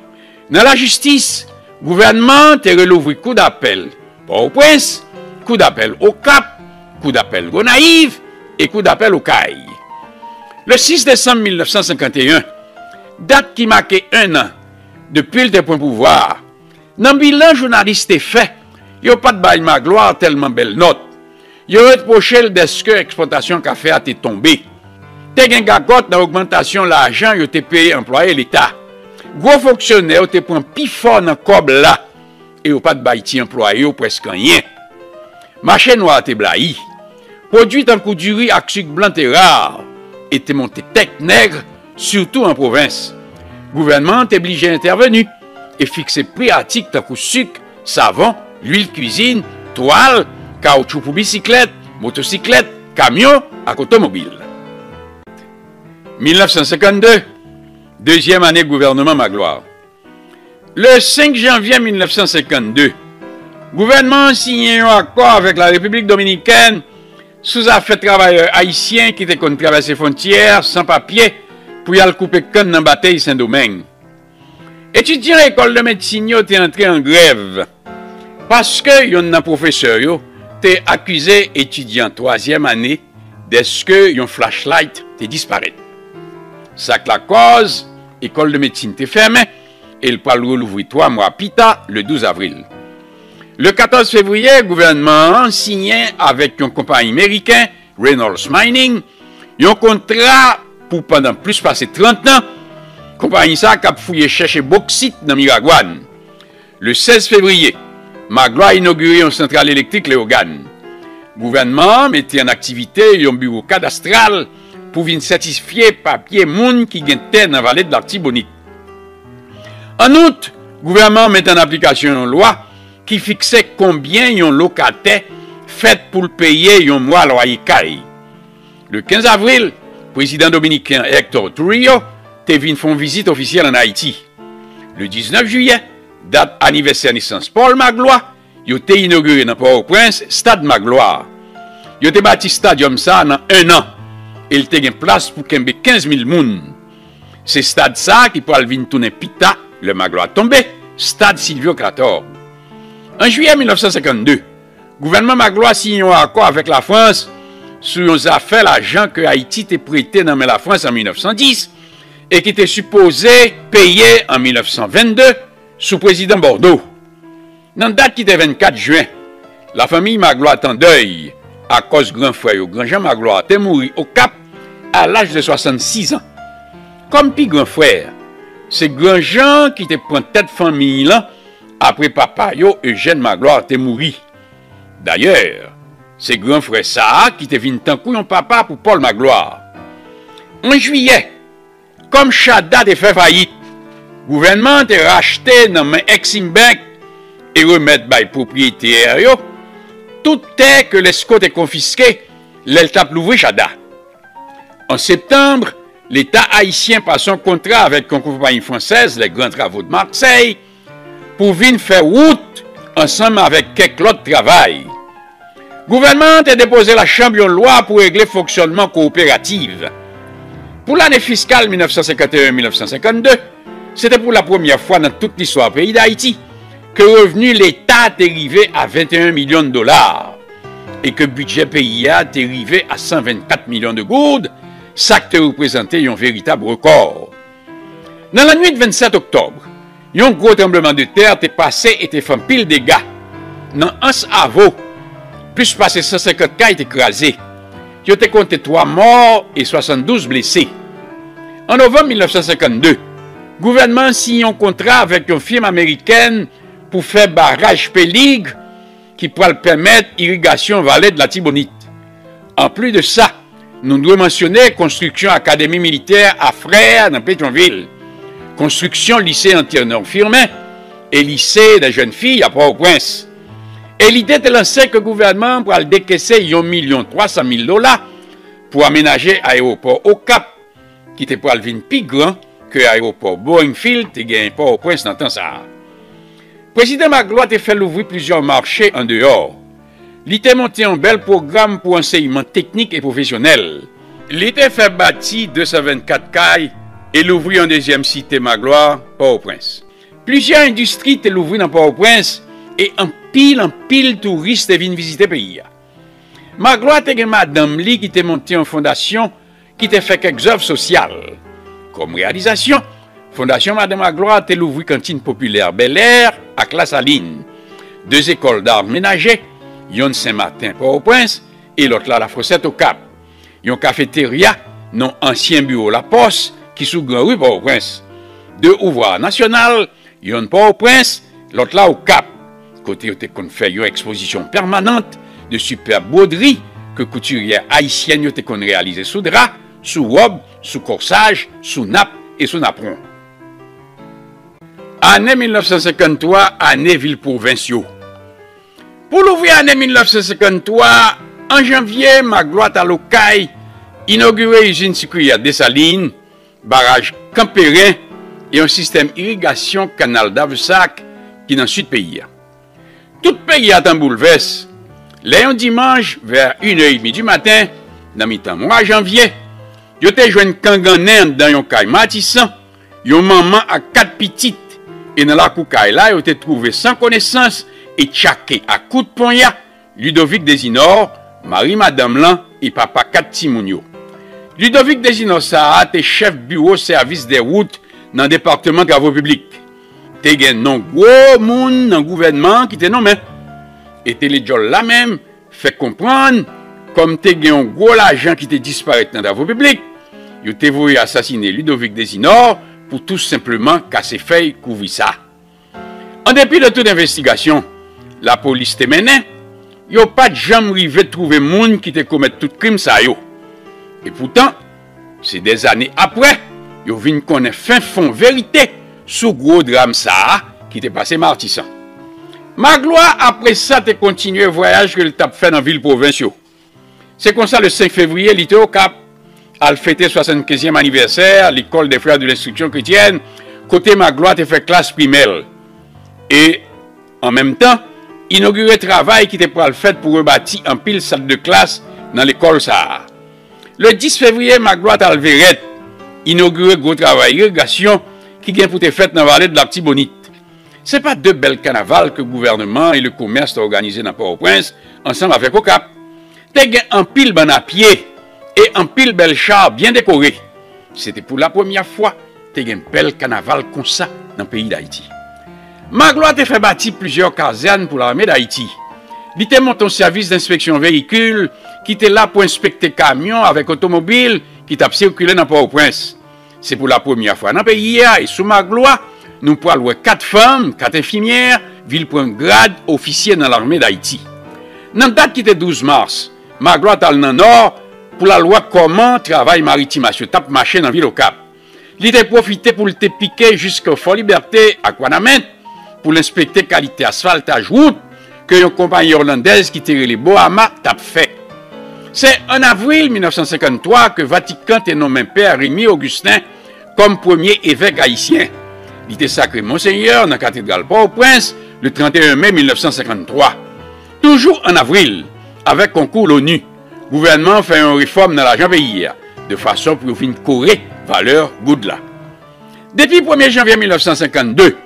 Dans la justice, le gouvernement a relevé coup d'appel au Prince, coup d'appel au Cap, coup d'appel au Naïve et coup d'appel au Caille. Le 6 décembre 1951, date qui marquait un an depuis le point pouvoir, dans le bilan journaliste fait, il n'y a pas de bail Magloire tellement belle note. Il y a reproché le desk exportation café a été tombé. T'es un gagote dans l'augmentation de l'argent, il a été payé employé l'État. Gros fonctionnaire, il a pris un plus fort dans le cob là. Et il n'y a pas de bail employé, presque rien. Marché noir était blahi. Produit en coup du riz à sucre blanc et rare. Était monté tête nègre, surtout en province. Le gouvernement est obligé d'intervenir et fixer prix articles tant que sucre, savon, l'huile cuisine, toile, caoutchouc pour bicyclette, motocyclette, camion, à automobile. 1952, deuxième année gouvernement Magloire. Le 5 janvier 1952, le gouvernement a signé un accord avec la République dominicaine sous affaire travailleurs haïtiens qui étaient contre traverser les frontières sans papier pour y aller couper canne dans la bataille Saint-Domingue. Étudiants à l'école de médecine étaient entrés en grève parce que y a un professeur était accusé étudiant troisième année d'est-ce que un flashlight était disparu. Ça que la cause, l'école de médecine était fermée et le parle rouvrir 3 mois plus tard, le 12 avril. Le 14 février, le gouvernement a signé avec une compagnie américaine, Reynolds Mining, un contrat pour pendant plus de 30 ans. Compagnie ça qui a fouillé chercher bauxite dans Miragouane. Le 16 février, Magloire a inauguré une centrale électrique Léogane. Le gouvernement mettait en activité un bureau cadastral pour venir certifier papier moun qui gagne terre dans la vallée de l'Artibonite. En outre, le gouvernement met en application une loi qui fixait combien un locataire fait pour le payer un mois loyer caille. Le 15 avril, le président dominicain Hector Trujillo est venu faire une visite officielle en Haïti. Le 19 juillet, date anniversaire de naissance Paul Magloire, il a été inauguré dans Port-au-Prince, Stade Magloire. Il a été bâti stadium ça dans 1 an. Il a été place pour 15 000 personnes. C'est stade ça qui pourra venir tourner pita, le Magloire tombé, Stade Silvio Krator. En juillet 1952, le gouvernement Magloire a signé un accord avec la France sur les affaires l'argent que Haïti était prêté dans la France en 1910 et qui était supposé payer en 1922 sous président Bordeaux. Dans la date qui était 24 juin, la famille Magloire est en deuil à cause de grand frère, grand Jean Magloire, est mort au Cap à l'âge de 66 ans. Comme puis grand frère, c'est grand Jean qui était pris tête famille là après papa Eugène Magloire est mort. D'ailleurs, c'est grand frère ça qui était venu tant couillon papa pour Paul Magloire. En juillet, comme Chada a fait faillite, le gouvernement a racheté dans le Exim Bank et remettre by propriétaire toute terre que l'escoute est confisquée, l'État l'ouvrir Chada. En septembre, l'État haïtien passe un contrat avec une compagnie française, les grands travaux de Marseille, pour venir faire route ensemble avec quelques autres travail. Le gouvernement a déposé la Chambre de loi pour régler le fonctionnement coopératif. Pour l'année fiscale 1951-1952, c'était pour la première fois dans toute l'histoire du pays d'Haïti que le revenu de l'État est arrivé à 21 millions de dollars et que le budget pays est arrivé à 124 millions de gourdes, ça qui représentait un véritable record. Dans la nuit de 27 octobre, un gros tremblement de terre est passé et fait pile de dégâts. Dans Anse Avo, plus passé 150 cas étaient écrasés. Il a compté 3 morts et 72 blessés. En novembre 1952, le gouvernement signe un contrat avec une firme américaine pour faire barrage Péligre qui pourra permettre l'irrigation vallée de la Tibonite. En plus de ça, nous devons mentionner construction académie militaire à Frères dans Pétionville, construction lycée Antiernon-Firmin et lycée des jeunes filles à Port-au-Prince. Et l'idée était lancée que le gouvernement pour décaisser $1,300,000 pour aménager l'aéroport au Cap, qui était pour le plus grand que l'aéroport Boeing-Field et gagné Port-au-Prince dans le temps ça. Le président Magloire a fait ouvrir plusieurs marchés en dehors. Il a monté un bel programme pour enseignement technique et professionnel. Il a fait bâtir 224 cailles et l'ouvrir en deuxième cité Magloire, Port-au-Prince. Plusieurs industries étaient ouvertes dans Port-au-Prince et en pile touristes viennent visiter le pays. Magloire a une madame Li qui a monté en fondation qui a fait quelques œuvres sociales. Comme réalisation, Fondation Madame Magloire a ouvert cantine populaire Bel Air à La Saline, 2 écoles d'art ménager, une Saint-Martin Port-au-Prince et l'autre là la Fossette au Cap. Une cafétéria, non ancien bureau La Poste qui sous Grand Rue Port-au-Prince. 2 ouvroirs nationales, une Port-au-Prince, l'autre là au Cap. Côté où on fait une exposition permanente de superbes broderies que couturières haïtiennes ont réalisées sous drap, sous robe, sous corsage, sous nappe et sous napperon. Année 1953, année ville-provinciaux. Pour l'ouvrir année 1953, en janvier, Magloire à Locaille inauguré usine sucrière Dessalines, barrage Campérin et un système irrigation canal d'Avesac qui est dans le sud pays. Tout le pays a un bouleverse. Un dimanche, vers 1h30 du matin, dans le mois de janvier, il y a joué une kanganen dans un caille matissant, une maman à 4 petites, et dans la coucaille là, il a trouvé sans connaissance et tchaké à coup de poignard Ludovic Desinor, Marie Madame Lan et papa 4 Timounio. Ludovic Desinor ça a été chef bureau service des routes dans le département de travaux publics. Te gen non gros moun dans le gouvernement qui te nommé. Et te les là même fait comprendre comme te gen un gros agent qui te disparaît dans les travaux publics. Yo te voulu assassiner Ludovic Desinor pour tout simplement casser feuille couvrir ça. En dépit de toute investigation, la police te menait, yo pas de jamais rivé de trouver moun qui te commet tout crime ça yo. Et pourtant, c'est des années après, yo vinn connaître fin fond vérité sous gros drame ça qui t'est passé Martissan. Magloire après ça te continué le voyage que le t'a fait dans ville provinciaux. C'est comme ça le 5 février, il était au Cap, à fêter 75e anniversaire, l'école des frères de l'instruction chrétienne, côté Magloire te fait classe primaire. Et en même temps, inauguré travail qui était pour le fait pour rebâtir en pile salle de classe dans l'école ça. Le 10 février, Magloire a levé inauguré gros travail irrigation qui vient pour te fait dans la vallée de la Petite Bonite. Ce n'est pas 2 belles carnavals que le gouvernement et le commerce ont organisé dans Port-au-Prince ensemble avec au Cap. Te gen en pile ban à pied et en pile bel char bien décoré. C'était pour la première fois te gen bel carnaval comme ça dans le pays d'Haïti. Magloire te fait bâtir plusieurs casernes pour l'armée d'Haïti. Il te monté un service d'inspection véhicule qui était là pour inspecter camions avec automobile qui t'a circulé dans Port-au-Prince. C'est pour la première fois dans le pays et sous Magloire, nous pouvons louer 4 femmes, 4 infirmières, ville pour un grade officier dans l'armée d'Haïti. Dans la date qui était 12 mars, Magloire est dans le nord pour la loi comment travail maritime sur tape marché dans la ville au Cap. Il a profité pour le piquer jusqu'au Fort Liberté à Guanamène pour l'inspecter qualité asphaltage route que une compagnie hollandaise qui tirait les Bohama t'a fait. C'est en avril 1953 que Vatican a nommé Père Rémy Augustin comme premier évêque haïtien. Il était sacré Monseigneur dans la cathédrale Port-au-Prince le 31 mai 1953. Toujours en avril, avec concours l'ONU, le gouvernement fait une réforme dans l'argent pays, de façon pour finir courir valeur Goudla. Depuis le 1er janvier 1952,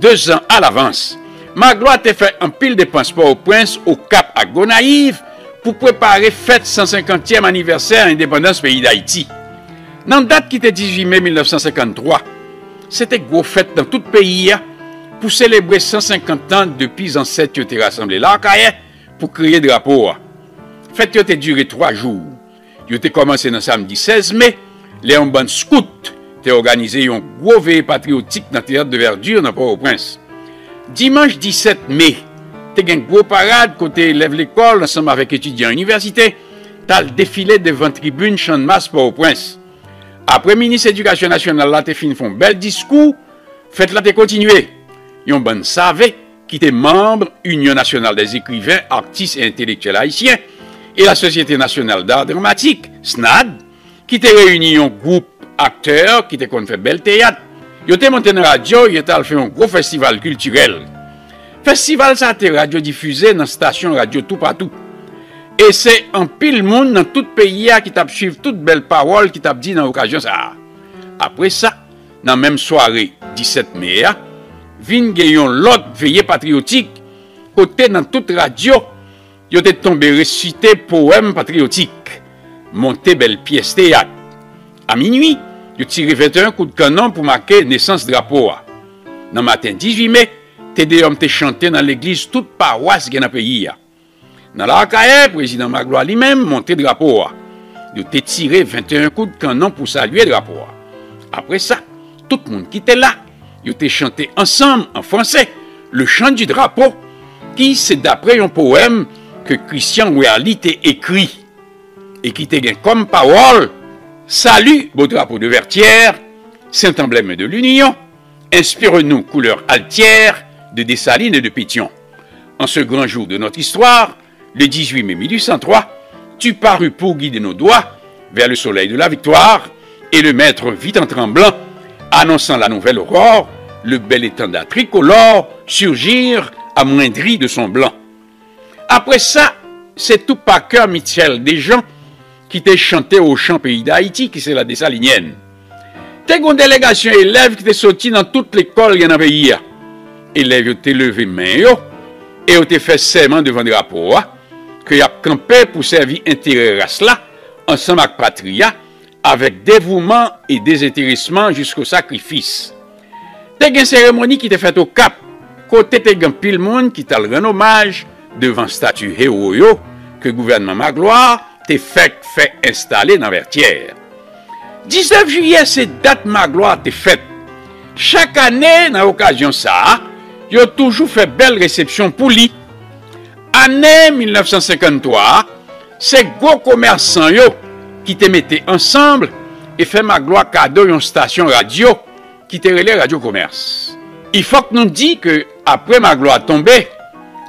2 ans à l'avance, Magloire a fait un pile de transport au Prince au Cap à Gonaïve pour préparer fête 150e anniversaire indépendance pays d'Haïti. Dans la date qui était 18 mai 1953, c'était une grosse fête dans tout le pays pour célébrer 150 ans depuis ancêtres qui étaient rassemblés là pour créer le drapeau. La fête a duré 3 jours. Il a commencé le samedi 16 mai, les bandes scouts ont organisé un gros veillée patriotique dans le théâtre de Verdure dans Port-au-Prince. Dimanche 17 mai, il y a une grosse parade côté élèves l'école ensemble avec étudiants à l'université tal défilé devant tribune champ de masse Port-au-Prince. Après ministre éducation nationale là te fin font bel discours, faites là te continuer. Yon bon savait qui était membre Union nationale des écrivains, artistes et intellectuels haïtiens et la Société nationale d'art dramatique, SNAD, qui était réuni un groupe acteurs qui était qu'on fait bel théâtre. Yo te monté dans la radio, yo te fait un gros festival culturel. Festival ça a été radio diffusé dans station radio tout partout. Et c'est un pile monde dans tout pays qui t'a suivi toutes belles paroles qui t'a dit dans l'occasion ça. Après ça, dans même soirée 17 mai, vin gayon l'autre veillée patriotique côté dans toute radio, yo te tombé réciter poème patriotique, monter belle pièce théâtre. À minuit, yo tiré 21 coups de canon pour marquer naissance drapeau. Dans matin 18 mai, TDM te chanté dans l'église toute paroisse qui est dans le pays. Dans l'arcaïe, président Magloire lui-même monté drapeau. Il te tiré 21 coups de canon pour saluer drapeau. Après ça, tout le monde qui était là, il te chanté ensemble en français le chant du drapeau, qui c'est d'après un poème que Christian Ouerly t'a écrit et qui te gagne comme parole: salut, beau drapeau de Vertières, saint emblème de l'Union, inspire-nous couleur altière de Dessalines et de Pétion. En ce grand jour de notre histoire, le 18 mai 1803, tu parus pour guider nos doigts vers le soleil de la victoire, et le maître vit en tremblant, annonçant la nouvelle aurore, le bel étendard tricolore surgir amoindri de son blanc. Après ça, c'est tout par cœur Michel Desjans qui t'a chanté au chant pays d'Haïti, qui c'est la Dessalinienne. T'es une délégation élèves qui t'est sorti dans toute l'école dans le pays. Élèves t'es levé main et t'es fait serment devant le drapeau que y a campé pour servir intérêt race là ensemble avec patria avec dévouement et désintéressement jusqu'au sacrifice. T'es une cérémonie qui t'est faite au Cap, côté t'es un pile monde qui t'a rendu hommage devant statue héros que le gouvernement Magloire t'est fait installer dans Vertières. 19 juillet, c'est date Magloire t'est faite. Chaque année, dans l'occasion ça, il a toujours fait belle réception pour lui. Année 1953, c'est gros commerçants qui te mettaient ensemble et fait Magloire cadeau une station radio qui te relais Radio Commerce. Il faut que nous disions que après Magloire tombé,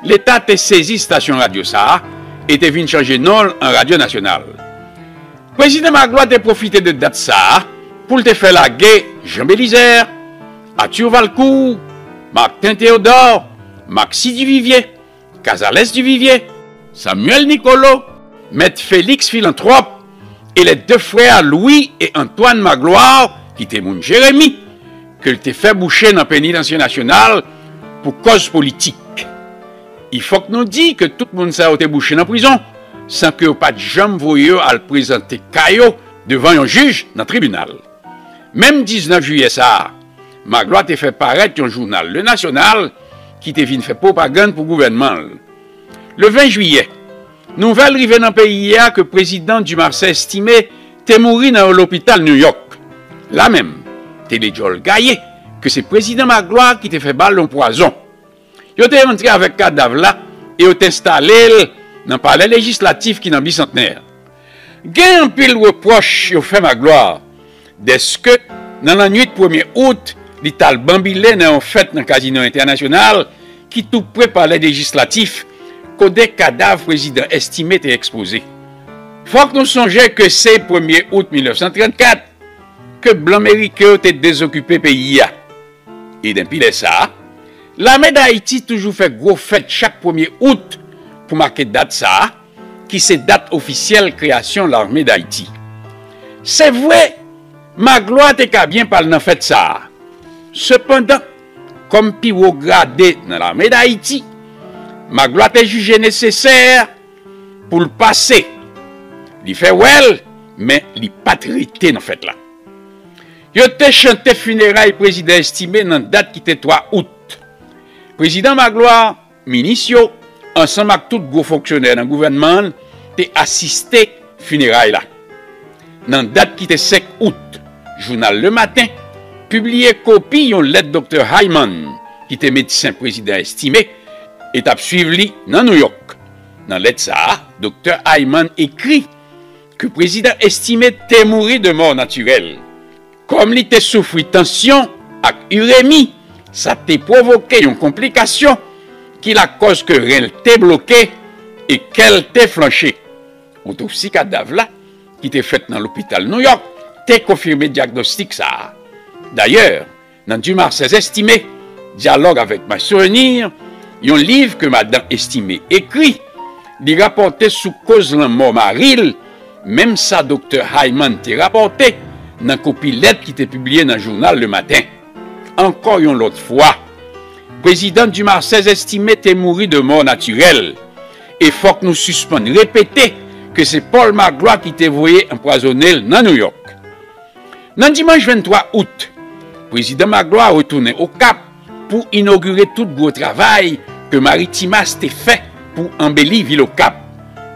l'État a saisi station radio ça et te venu changer nom en Radio Nationale. Président Magloire a profité de date ça pour te faire la guerre Jean Bélisère, Arthur Valcourt, Martin Théodore, Maxi Duvivier, Casales Duvivier, Samuel Nicolo, Maître Félix Philanthrope et les deux frères Louis et Antoine Magloire qui étaient mon Jérémie, que te fait boucher dans le pénitencier national pour cause politique. Il faut que nous disions que tout le monde a été bouché dans la prison sans que pas de jambe voyeux à le présenter Caillot devant un juge dans le tribunal. Même 19 juillet ça, Magloire t'a fait paraître un journal, Le National, qui t'a venu faire propagande pour le gouvernement. Le 20 juillet, nouvelle arrivée dans le pays que le président du Marseille estimé t'est mort dans l'hôpital New York. Là même, t'es les Joel Gaillet, que c'est le président Magloire qui t'a fait balle en poison. Il t'est rentré avec cadavre là et il t'a installé dans le palais législatif qui est dans le bicentenaire. Gain un pile reproche il fait Magloire, dès que dans la nuit de 1er août, l'Ital bambilé dans une fête dans le casino international qui tout près palais législatif que des cadavres président estimé et exposé. Faut que nous songions que c'est 1er août 1934 que blanc américain était désoccupé pays. Et depuis ça, l'armée d'Haïti toujours fait gros fête chaque 1er août pour marquer date ça, qui c'est date officielle création de l'armée d'Haïti. C'est vrai, Magloire t'es bien parler dans fête ça. Cependant, comme pivot gradé dans l'armée d'Haïti, Magloire t'est jugé nécessaire pour le passer. Il fait well, mais il pas traité dans fête là. Il te chanté funérailles président estimé dans date qui était 3 août. Président Magloire, ministre, ensemble avec tous les gros fonctionnaires dans le gouvernement, t'es assisté funérailles là. Dans date qui était 5 août, journal Le Matin, publié copie une lettre Dr. Hyman, qui était médecin président estimé, et t'a suivi dans New York. Dans lettre ça, Dr. Hyman écrit que le président estimait t'es mourir de mort naturelle. Comme il était souffert tension avec urémie, ça t'a provoqué une complication qui la cause que rien t'est bloqué et qu'elle t'est flanché. Autopsie cadavre là, qui t'est faite dans l'hôpital New York, t'est confirmé diagnostic ça. D'ailleurs, dans du Marseille estimé, dialogue avec ma souvenir, un livre que madame estimé écrit, il rapporté sous cause de la mort Maril, même ça docteur Hyman t'a rapporté dans copie lettre qui était publiée dans le journal le matin. Encore une autre fois, président du Marseille estimé t'est mouru de mort naturelle. Et faut que nous suspendions répéter que c'est Paul Magloire qui t'est voué empoisonné dans New York. Dans dimanche 23 août, président Magloire retourné au Cap pour inaugurer tout le gros travail que Maritimas t'a fait pour embellir ville au Cap.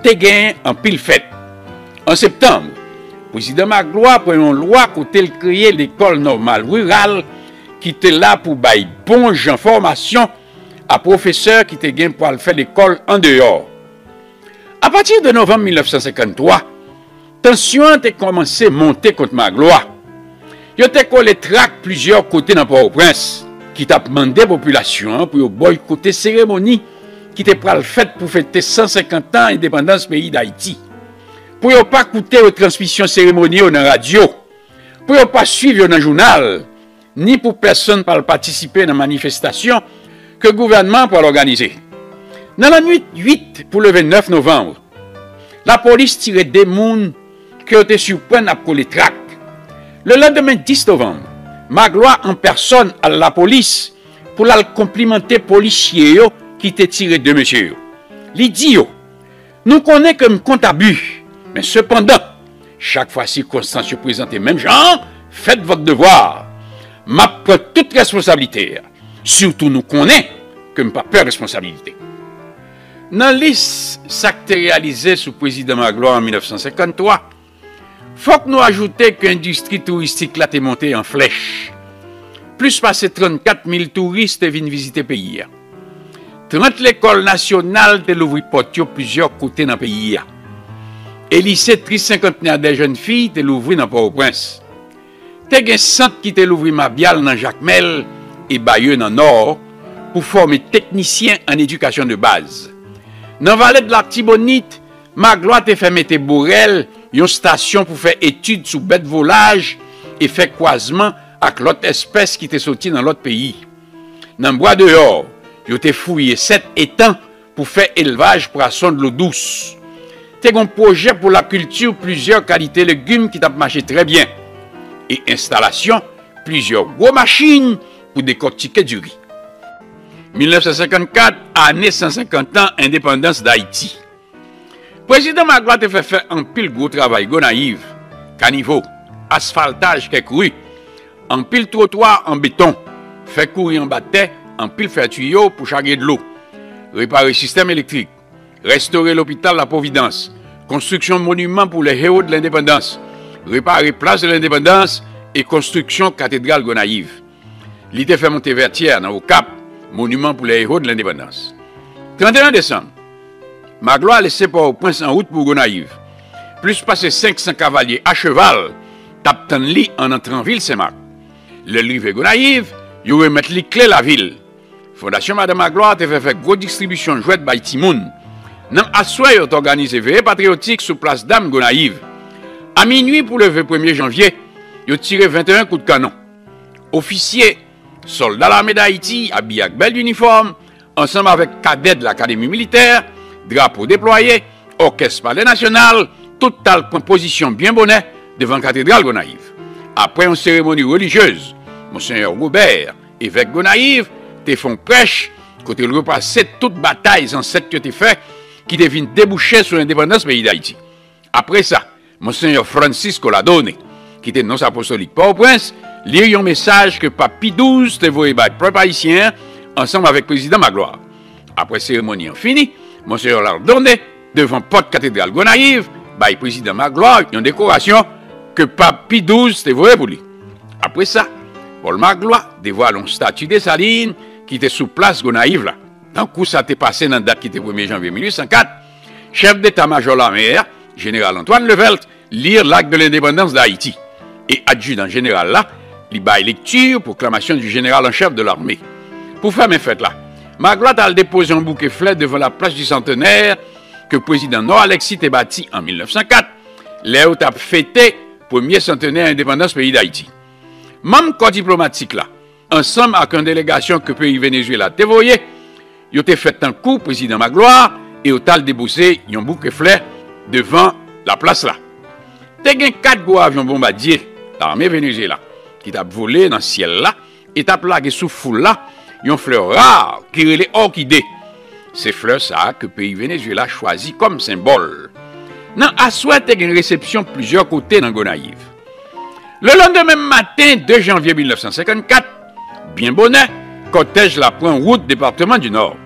T'es gagné en pile fête. En septembre, président Magloire prend une loi côté le créer l'école normale rurale qui était là pour bailler bon information à professeurs qui étaient gain pour aller faire l'école en dehors. À partir de novembre 1953, tension a commencé à monter contre Magloire. Il a collé tract plusieurs côtés dans Port-au-Prince qui t'a demandé à la population pour boycotter cérémonie qui était faite pour fêter 150 ans d'indépendance du pays d'Haïti. Pour ne pas écouter aux transmissions cérémoniales dans la radio, pour ne pas suivre dans le journal, ni pour personne pas participer dans la manifestation que le gouvernement peut organiser. Dans la nuit 8 pour le 29 novembre, la police tirait des gens qui ont été surpris à coller tract. Le lendemain 10 novembre, Magloire en personne à la police pour la complimenter les policiers qui étaient tirés de monsieur. L'idiot, nous connaissons comme compte abus, mais cependant, chaque fois circonstance présente même genre, faites votre devoir. Ma prend toute responsabilité. Surtout nous connaissons que je pas peur de responsabilité. Dans la liste s'acte réalisé sous le président Magloire en 1953, il faut que nous ajoutions que l'industrie touristique là est montée en flèche. Plus passé 34 000 touristes viennent visiter le pays. 30 l'école nationale de l'ouvrir plusieurs côtés dans le pays. Et lycée 350 des jeunes filles de l'ouvrir dans Port-au-Prince. T'es un centre qui te l'ouvrir Mabial dans Jacmel et Bayeux dans Nord pour former techniciens en éducation de base. Dans la vallée de la Tibonite, Magloire te fait mettre Borel, une station pour faire études sur bête volage et faire croisement avec l'autre espèce qui t'est sorti dans l'autre pays. Dans le bois dehors, yo te fouillé 7 étangs pour faire élevage poisson de l'eau douce. T'es un projet pour la culture, plusieurs qualités légumes qui t'a marché très bien. Et installation, plusieurs gros machines pour décortiquer du riz. 1954, année 150 ans, indépendance d'Haïti. Président Magloire te fait faire un pile gros travail, naïve, caniveau, asphaltage quelques rues, un pile trottoir en béton, fait courir en bâtiment, un pile faire tuyau pour charger de l'eau, réparer le système électrique, restaurer l'hôpital La Providence, construction de monuments pour les héros de l'indépendance, réparer place de l'indépendance et construction cathédrale Gonaïve. Il était fait monter Vertière dans au Cap, monument pour les héros de l'indépendance. 31 décembre, Magloire a laissé Port-au-Prince en route pour Gonaïve. Plus passé 500 cavaliers à cheval, tapent li en entrant en ville Saint-Marc. Le livre Gonaïve, ils remettent les clés de la ville. Fondation Madame Magloire a fait faire grosse distribution de jouets by Timoun. Dans Assoy, ils ont organisé veillée patriotique sous place Dame Gonaïve. À minuit pour le 1er janvier, ils ont tiré 21 coups de canon. Officiers, soldats de l'armée d'Haïti, habillés avec bel uniforme, ensemble avec cadets de l'académie militaire, drapeau déployé, orchestre palais national, totale composition bien bonnet devant la cathédrale Gonaïve. Après une cérémonie religieuse, Monseigneur Robert, évêque Gonaïve, te font prêche, côté le repassé toute bataille ancêtres qui ont été faites, qui deviennent déboucher sur l'indépendance du pays d'Haïti. Après ça, Monseigneur Francisco Ladone, qui était non apostolique Port-au-Prince, lit un message que Pape Pie XII te voyait par le peuple haïtien, ensemble avec le président Magloire. Après cérémonie en fini, Monseigneur Ladone, devant porte cathédrale Gonaïve, par le président Magloire, une décoration que Pape Pie XII te voyait pour lui. Après ça, Paul Magloire dévoile une statue de Salines qui était sous place Gonaïve là. Tant que ça t'est passé dans la date qui était 1er janvier 1804, chef d'état-major la mer, général Antoine Levelt, lire l'acte de l'indépendance d'Haïti. Et adjudant général là, il baille lecture, proclamation du général en chef de l'armée. Pour faire mes fêtes là, Magloire a déposé un bouquet fleur devant la place du centenaire que le président Noah Alexis a bâti en 1904, là où a fêté le premier centenaire d'indépendance pays d'Haïti. Même corps diplomatique là, ensemble avec une délégation que le pays Venezuela a dévoyé, ils ont fait un coup, président Magloire, et au tal débossé un bouquet fleur devant la place là. Il y a 4 gros avions bombardiers, l'armée Venezuela, qui t'a volé dans le ciel là, et t'a plagué sous foule là, une fleur rare qui est les orchidées. C'est fleurs ça que le pays Venezuela choisit comme symbole. Dans a souhaité une réception de plusieurs côtés dans Gonaïve. Le lendemain matin 2 janvier 1954, bien bonnet, cortège la prend route département du Nord.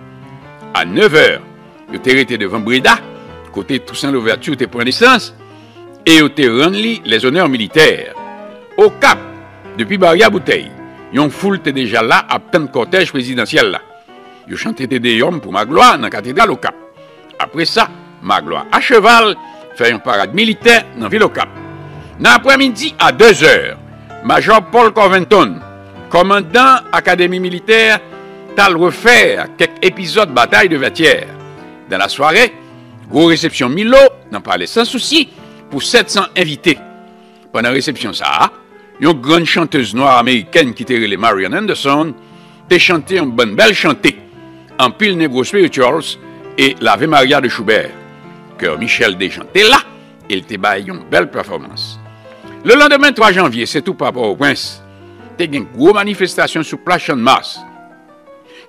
À 9h, il était arrêté devant Breda, côté Toussaint Louverture était point naissance, et il était rendu les honneurs militaires. Au Cap, depuis Barrière Bouteille, une foule était déjà là à attendre le cortège présidentiel là. Ils chantaient des hommes pour Magloire dans la cathédrale au Cap. Après ça, Magloire à cheval fait une parade militaire dans la ville au Cap. Dans l'après-midi à 2h, Major Paul Covington, commandant Académie militaire, t'a refaire quelques épisodes de bataille de Vertières. Dans la soirée, grosse réception Milo, n'en parlait sans souci, pour 700 invités. Pendant la réception ça, une grande chanteuse noire américaine qui était les Marian Anderson, t'a chanté une bonne belle chantée, en pile Negro Spirituals et l'Ave Maria de Schubert. Que Michel déchantait là, il t'a baillé une belle performance. Le lendemain 3 janvier, c'est tout par rapport au prince, t'as une grosse manifestation sur place Champ de Mars.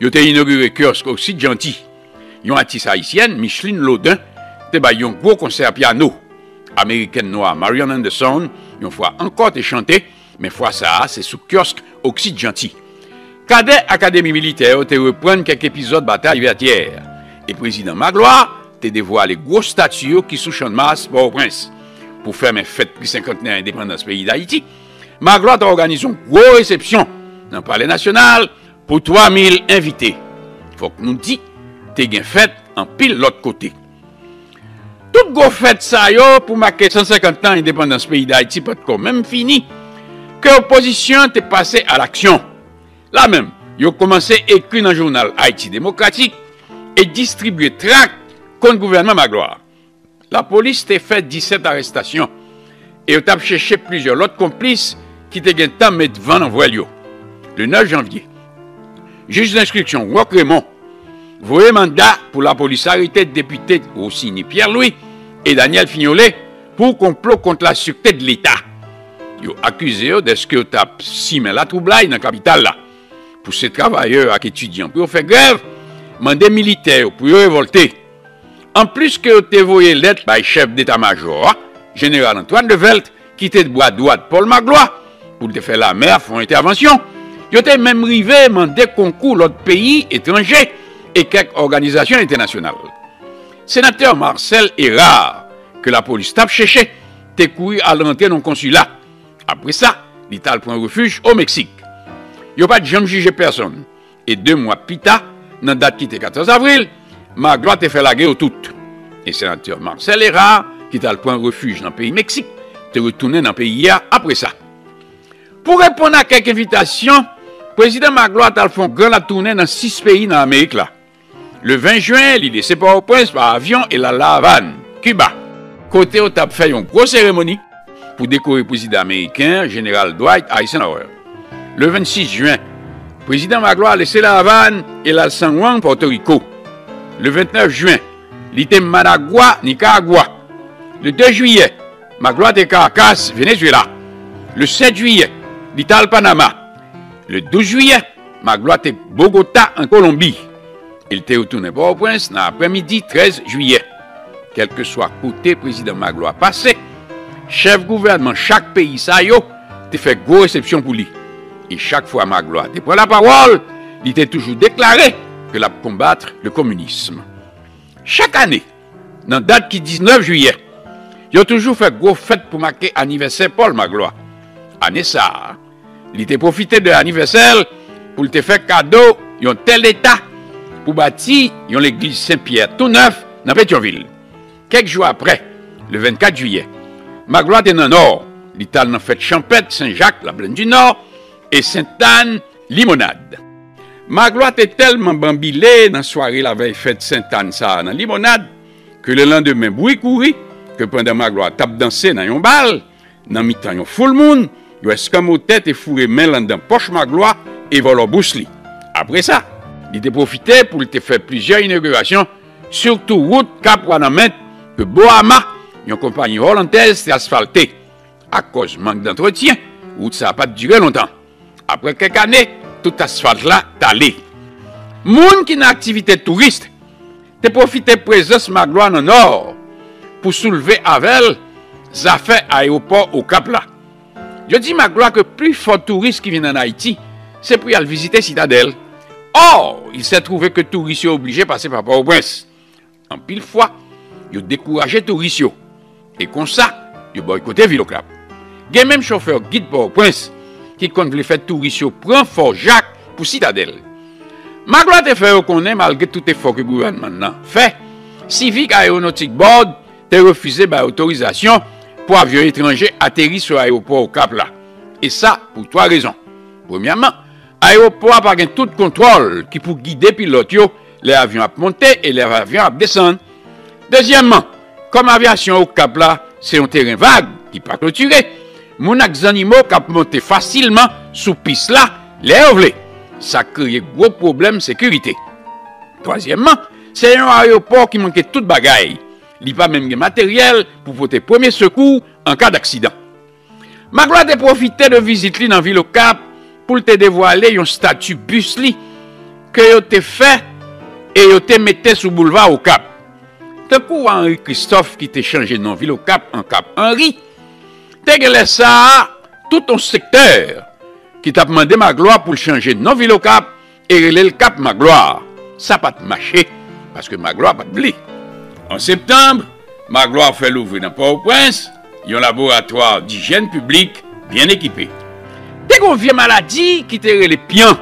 Il a inauguré kiosque au site gentil. Une artiste haïtienne, Micheline Laudin, t'a baillé un gros concert piano. Américaine noire Marian Anderson, une fois encore t'es chanté, mais fois ça, c'est sous kiosque au site gentil. Cadet Académie militaire te reprendre quelques épisodes de bataille Vertières. Et président Magloire te dévoilé gros statues qui sous Champ de Mars pour au prince. Pour faire mes fêtes pour 50 ans d'indépendance pays d'Haïti, Magloire a organisé une grosse réception dans le palais national pour 3000 invités. Faut que nous dit, t'es bien fait en pile l'autre côté. Toute gros fête ça yo pour marquer 150 ans d'indépendance pays d'Haïti peut quand même fini. Que l'opposition t'est passée à l'action. Là même, ils ont commencé à écrire dans le journal Haïti démocratique et distribuer tracts contre le gouvernement Magloire. La police t'a fait 17 arrestations et a cherché plusieurs autres complices qui étaient gagnés temps mettre devant l'envoyé. Le 9 janvier, juge d'instruction Roch Raymond voyait mandat pour la police arrêter député Rossini Pierre-Louis et Daniel Fignolet pour complot contre la sûreté de l'État. Ils ont accusé de ce que tu as simé la troublaille dans la capitale là. Pour ces travailleurs et étudiants pour faire grève, mandé militaires pour révolter. En plus que tu envoyé lettre par le chef d'état-major, général Antoine de Velt, qui était de bois droit de Paul Magloire, pour te faire la mer, font intervention. Ils ont même arrivé mandé concours l'autre pays étranger et quelques organisations internationales. Sénateur Marcel Erard, que la police tape cherché, t'es couru à l'entrée dans le consulat. Après ça, l'Italie prend refuge au Mexique. Il n'y a pas de jamais jugé personne. Et 2 mois plus tard, dans la date qui était 14 avril, Magloire t'a fait la guerre au tout. Et sénateur Marcel Erard, qui t'a le point refuge dans le pays Mexique, te retourné dans le pays hier après ça. Pour répondre à quelques invitations, le président Magloire t'a fait grand la tournée dans 6 pays dans l'Amérique là. Le 20 juin, il est laissé par au prince par avion et la Havane, Cuba. Côté où t'a fait une grosse cérémonie pour décorer le président américain, général Dwight Eisenhower. Le 26 juin, le président Magloire a laissé la Havane et la San Juan, Porto Rico. Le 29 juin, il était Managua, Nicaragua. Le 2 juillet, Magloire était Caracas, Venezuela. Le 7 juillet, il était al Panama. Le 12 juillet, Magloire était Bogota, en Colombie. Il était retourné pour au prince dans l'après-midi 13 juillet. Quel que soit côté président Magloire passé, chef gouvernement chaque pays ça yo, te fait grosse réception pour lui. Et chaque fois Magloire te prend la parole, il était toujours déclaré que la combattre le communisme. Chaque année, dans la date qui 19 juillet, il a toujours fait gros fête pour marquer anniversaire Paul Magloire. Année ça, il était profité de l'anniversaire pour te faire cadeau un tel état pour bâtir l'église Saint-Pierre tout neuf dans Pétionville. Quelques jours après, le 24 juillet, Magloire était dans le nord. L'Italie dans fait Champêtre, Saint-Jacques, la Plaine du Nord, et Sainte-Anne, Limonade. Magloire était tellement bambilé dans la soirée la veille fête Sainte-Anne, ça, dans Limonade, que le lendemain, bruit courit, que pendant Magloire tape danser dans un bal, dans mi-temps, il y a full monde, il y a escamoté tête et fourré main dans poche Magloire et vole bousli. Après ça, il a profité pour te faire plusieurs inaugurations, surtout route Cap-Wanamet, que Boama, une compagnie hollandaise, s'est asphaltée. À cause manque d'entretien, route ça n'a pas duré longtemps. Après quelques années, tout asphalte là est allé. Moun qui n'a activité touriste, te profité de présence Magloire dans le nord pour soulever avec les affaires aéroport au Cap là. Je dis Magloire que plus fort touriste qui vient en Haïti, c'est pour y aller visiter Citadelle. Or, il s'est trouvé que touristes sont obligés de passer par Port-au-Prince. En pile fois, ils ont découragé touristes. Et comme ça, ils ont boycotté Ville au Cap. Il y a même chauffeur guide Port-au-Prince qui compte les faire touristes prend Fort Jacques pour Citadelle. Magloire te fait reconnaître malgré tout effort que le gouvernement fait. Civic Aeronautic Board te refusé l'autorisation pour avions étrangers atterrir sur l'aéroport au Cap là. Et ça, pour trois raisons. Premièrement, l'aéroport n'a pas tout contrôle qui pour guider pilotes, les avions à monter et les avions à descendre. Deuxièmement, comme l'aviation au Cap là, c'est un terrain vague qui n'est pas clôturé. Mon animaux qui monter facilement sous piste là, les ovlés. Ça crée gros problème de sécurité. Troisièmement, c'est un aéroport qui manque toute bagaille. Il n'y a pas même de matériel pour porter premier secours en cas d'accident. Magloire a profité de visiter dans la ville au Cap pour te dévoiler un statut bus que tu fait et tu mettais sur le boulevard au Cap. Tant que Henri Christophe qui t'a changé de nom ville au Cap en Cap Henri, tu as ça tout un secteur qui t'a demandé Magloire pour changer de nom ville au Cap et relayer le Cap Magloire. Ça n'a pas marché parce que Magloire n'a pas de blé. En septembre, Magloire fait l'ouvrir dans Port-au-Prince, un laboratoire d'hygiène publique bien équipé. Dès qu'on vient maladie qui t'a les pions,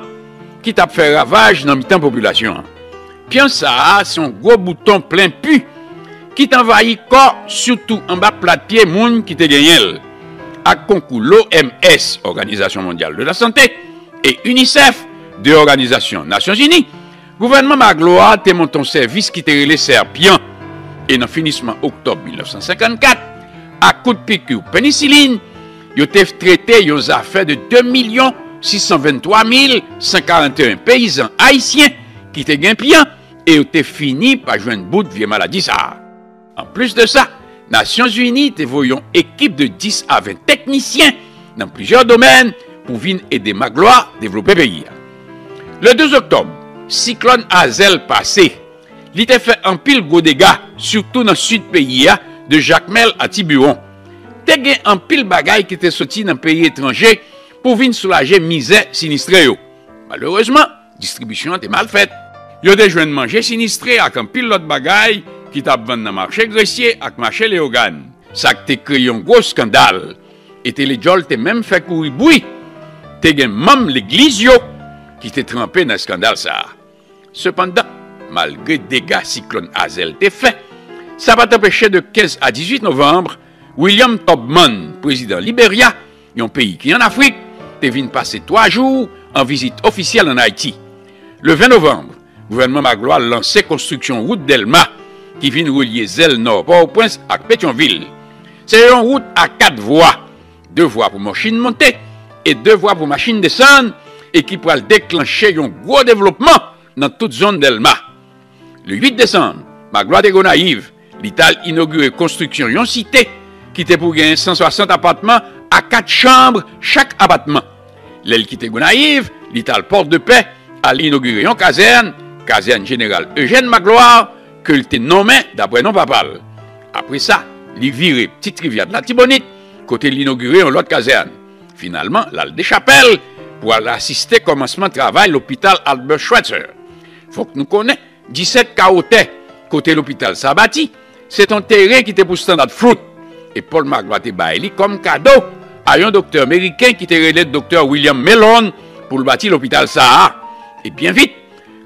qui t'a fait ravage dans la population. Pion ça, c'est un gros bouton plein pu qui t'envahit corps, surtout en bas plat de pied moun qui te gagne. À concours l'OMS, Organisation mondiale de la santé, et UNICEF, de l'Organisation Nations Unies, gouvernement Magloire te monté un service qui te relais Serpion. Et dans le finissement octobre 1954, à coup de piqûre pénicilline, ils ont traité les affaires de 2 623 141 paysans haïtiens qui étaient gagnés et ils ont fini par jouer une bout de vieille maladie. Ça. En plus de ça, Nations Unies te voyons équipe de 10 à 20 techniciens dans plusieurs domaines pour venir aider Magloire à développer le pays. Le 2 octobre, cyclone Hazel passé. Il a fait un pile gros dégâts, surtout dans le sud pays, de Jacmel à Tiburon. Il y a un pile bagaille qui était sorti dans un pays étranger pour venir soulager misère sinistrée. Malheureusement, la distribution était mal faite. Il y a des jeunes manger sinistrés avec un pile l'autre bagaille qui t'a vendu dans le marché gressier avec le marché Léogane. Ça a créé un gros scandale. Et les gens ont même fait courir bruit. Il y a même l'église qui était trempé dans le scandale. Cependant, malgré des dégâts cyclone Hazel t'est fait, ça va t'empêcher de 15 à 18 novembre, William Tubman, président Libéria, un pays qui est en Afrique, t'est venu passer 3 jours en visite officielle en Haïti. Le 20 novembre, le gouvernement Magloire a lancé construction route d'Elma qui vient relier Zelle Nord Port-au-Prince à Pétionville. C'est une route à 4 voies, 2 voies pour machines monter et 2 voies pour machines descendre et qui pourra déclencher un gros développement dans toute zone d'Elma. Le 8 décembre, Magloire de Gonaïve, l'Italie inauguré construction d'une cité qui était pour gagner 160 appartements à 4 chambres chaque appartement. L'aile qui était Gonaïve, l'Italie Porte de Paix, a inauguré une caserne générale Eugène Magloire, que il était nommé d'après non papal. Après ça, il viré petite rivière de la Tibonite, côté l'inauguré une autre caserne. Finalement, l'Al des Chapelles, pour aller assister au commencement de travail l'hôpital Albert Schweitzer. Il faut que nous connaissions 17 caotés côté l'hôpital Sabati, c'est un terrain qui était pour standard fruit. Et Paul Magloire te baili comme cadeau à un docteur américain qui était relé le docteur William Mellon pour le bâtir l'hôpital Sahara. Et bien vite,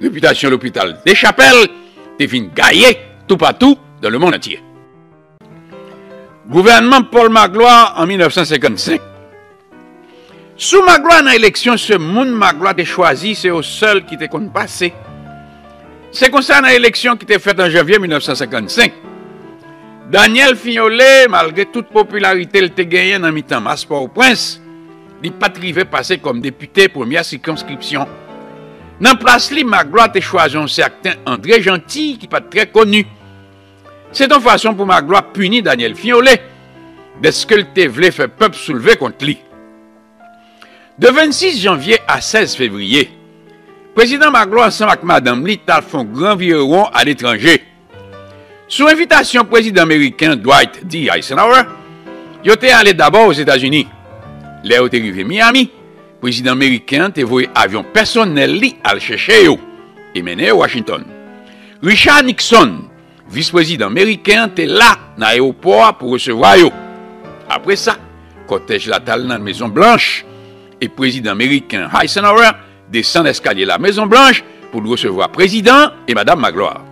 réputation de l'hôpital des Chapelles devine gaillée tout partout dans le monde entier. Gouvernement Paul Magloire en 1955. Sous Magloire dans l'élection, ce monde Magloire a choisi, c'est au seul qui était qu'on passé. C'est comme ça dans l'élection qui était faite en janvier 1955. Daniel Fignolet, malgré toute popularité, il était gagné dans mi-temps masse Port-au-Prince. Il n'a pas arrivé passer comme député première circonscription. Dans place li, Magloire a choisi un certain André Gentil, qui n'est pas très connu. C'est une façon pour Magloire punir Daniel Fignolet, de ce que le voulait faire peuple soulever contre lui. De 26 janvier à 16 février, président Magloire ensemble avec Madame Lee a fait un grand viron à l'étranger. Sous invitation du président américain Dwight D. Eisenhower, il était allé d'abord aux États-Unis. Là où il est arrivé à Miami, le président américain a envoyé un avion personnel à le chercher et mené à Washington. Richard Nixon, vice-président américain, était là dans l'aéroport pour recevoir eux. Après ça, cortège la dans la Maison Blanche et le président américain Eisenhower descend l'escalier de la Maison Blanche pour recevoir le président et Madame Magloire.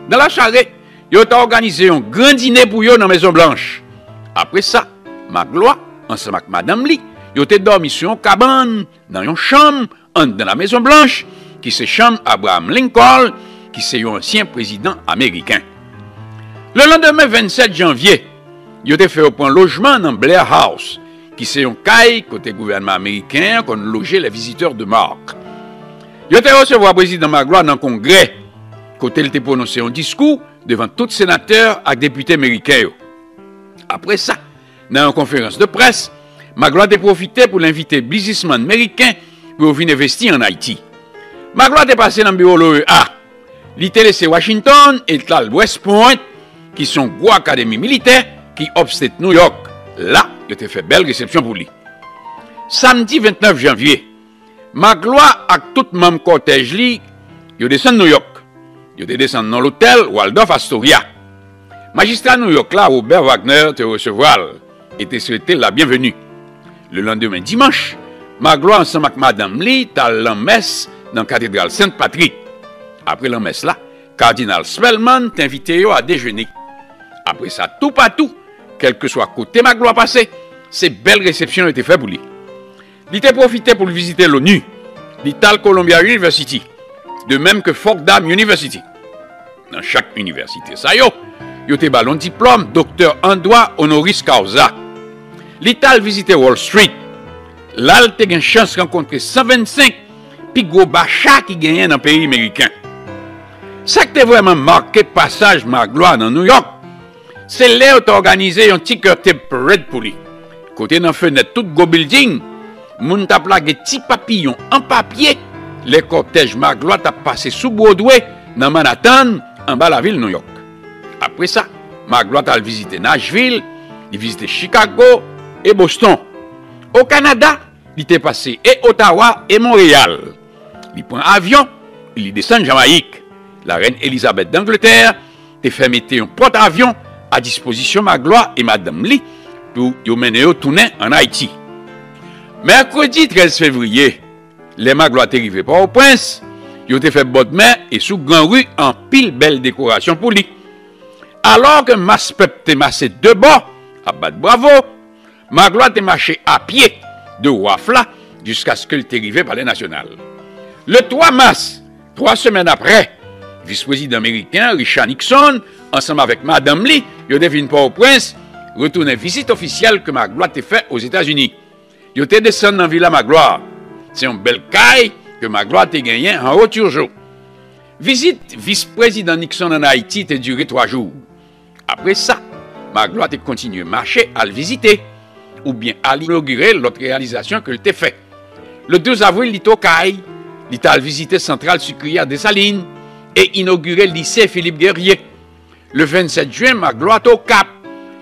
Dans la soirée, ils ont organisé un grand dîner pour eux dans la Maison Blanche. Après ça, Magloire, ensemble avec Madame Lee, ils ont dormi sur une cabane, dans une chambre, dans la Maison Blanche, qui se chambre Abraham Lincoln, qui est un ancien président américain. Le lendemain 27 janvier, ils ont fait un logement dans Blair House, qui est un caille côté gouvernement américain qu'on logeait les visiteurs de marque. Ils ont recevoir le président Magloire dans le Congrès, côté il a prononcé un discours devant tous les sénateurs et députés américains. Après ça, dans une conférence de presse, Magloire a profité pour l'inviter businessman américain pour venir investir en Haïti. Magloire est passé dans le bureau de l'OEA. Il a laissé Washington et le West Point, qui sont gros académies militaires qui obsèdent New York. Là, il a fait belle réception pour lui. Samedi 29 janvier, Magloire et tout le même cortège, il descend de New York. Il descend dans l'hôtel Waldorf Astoria. Magistrat New York, là, Robert Wagner, te recevoir et te souhaiter la bienvenue. Le lendemain dimanche, Magloire ensemble avec Madame Lee t'a l'en-messe dans la cathédrale Sainte-Patrick. Après l'en-messe là, cardinal Spellman t'invité à déjeuner. Après ça, tout partout, quel que soit côté Magloire passé, ces belles réceptions ont été faites pour lui. Il a profité pour visiter l'ONU, l'Ital Columbia University, de même que Fordham University. Dans chaque université, ça y est, il a ballon diplôme, docteur en droit honoris causa. L'Ital visité Wall Street. Là, il a une chance de rencontrer 125 puis gros bachats qui gagnent dans le pays américain. Ça qui a vraiment marqué le passage Magloire dans New York, c'est là où tu as organisé un petit curtain parade pour lui. Côté dans la fenêtre, tout go building, moun t'a plagué petits papillons en papier. Les cortèges Magloire t'a passé sous Broadway, dans Manhattan, en bas de la ville de New York. Après ça, Magloire t'a visité Nashville, il visité Chicago et Boston. Au Canada, il était passé et Ottawa et Montréal. Il prend un avion, il descend en Jamaïque. La reine Elisabeth d'Angleterre t'a fait mettre un porte-avions à disposition Magloire et Madame Lee pour y mener au tournée en Haïti. Mercredi 13 février, les Magloire sont arrivés par au Prince, ils ont fait bonne main et sous Grand Rue en pile belle décoration pour lui. Alors que masse peuple massé de bord, à battre bravo, Magloire est marché à pied de Wafla jusqu'à ce qu'il arrive par les nationales. Le 3 mars, 3 semaines après, vice-président américain Richard Nixon, ensemble avec Madame Lee, il est venu Port-au-Prince, retourner visite officielle que Magloire a fait aux États-Unis. Il est descendu dans Villa Magloire. C'est une belle caille que Magloire a gagné en haut jour. Visite vice-président Nixon en Haïti a duré 3 jours. Après ça, Magloire a continué à marcher à le visiter ou bien à l'inaugurer l'autre réalisation que il a fait. Le 2 avril, il est au Caille, il a visité Centrale Sucrière des Salines et inauguré le lycée Philippe Guerrier. Le 27 juin, Magloire est au Cap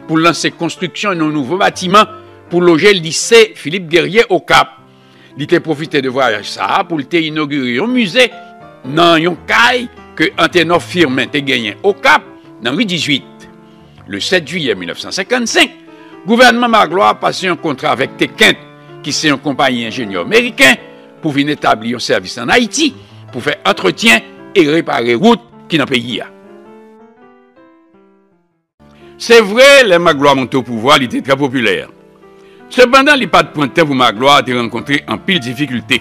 pour lancer construction d'un nouveau bâtiment pour loger le lycée Philippe Guerrier au Cap. Il a profité de voyage ça pour inaugurer un musée dans un caille que Antenor Firmin a gagné au Cap dans rue 18. Le 7 juillet 1955, le gouvernement Magloire a passé un contrat avec Tekent, qui est une compagnie ingénieur américain, pour venir établir un service en Haïti, pour faire entretien et réparer routes qui dans le pays. C'est vrai, les Magloire montent au pouvoir, il était très populaire. Cependant, il n'y a pas de point de temps pour Magloire de rencontrer en pile difficulté.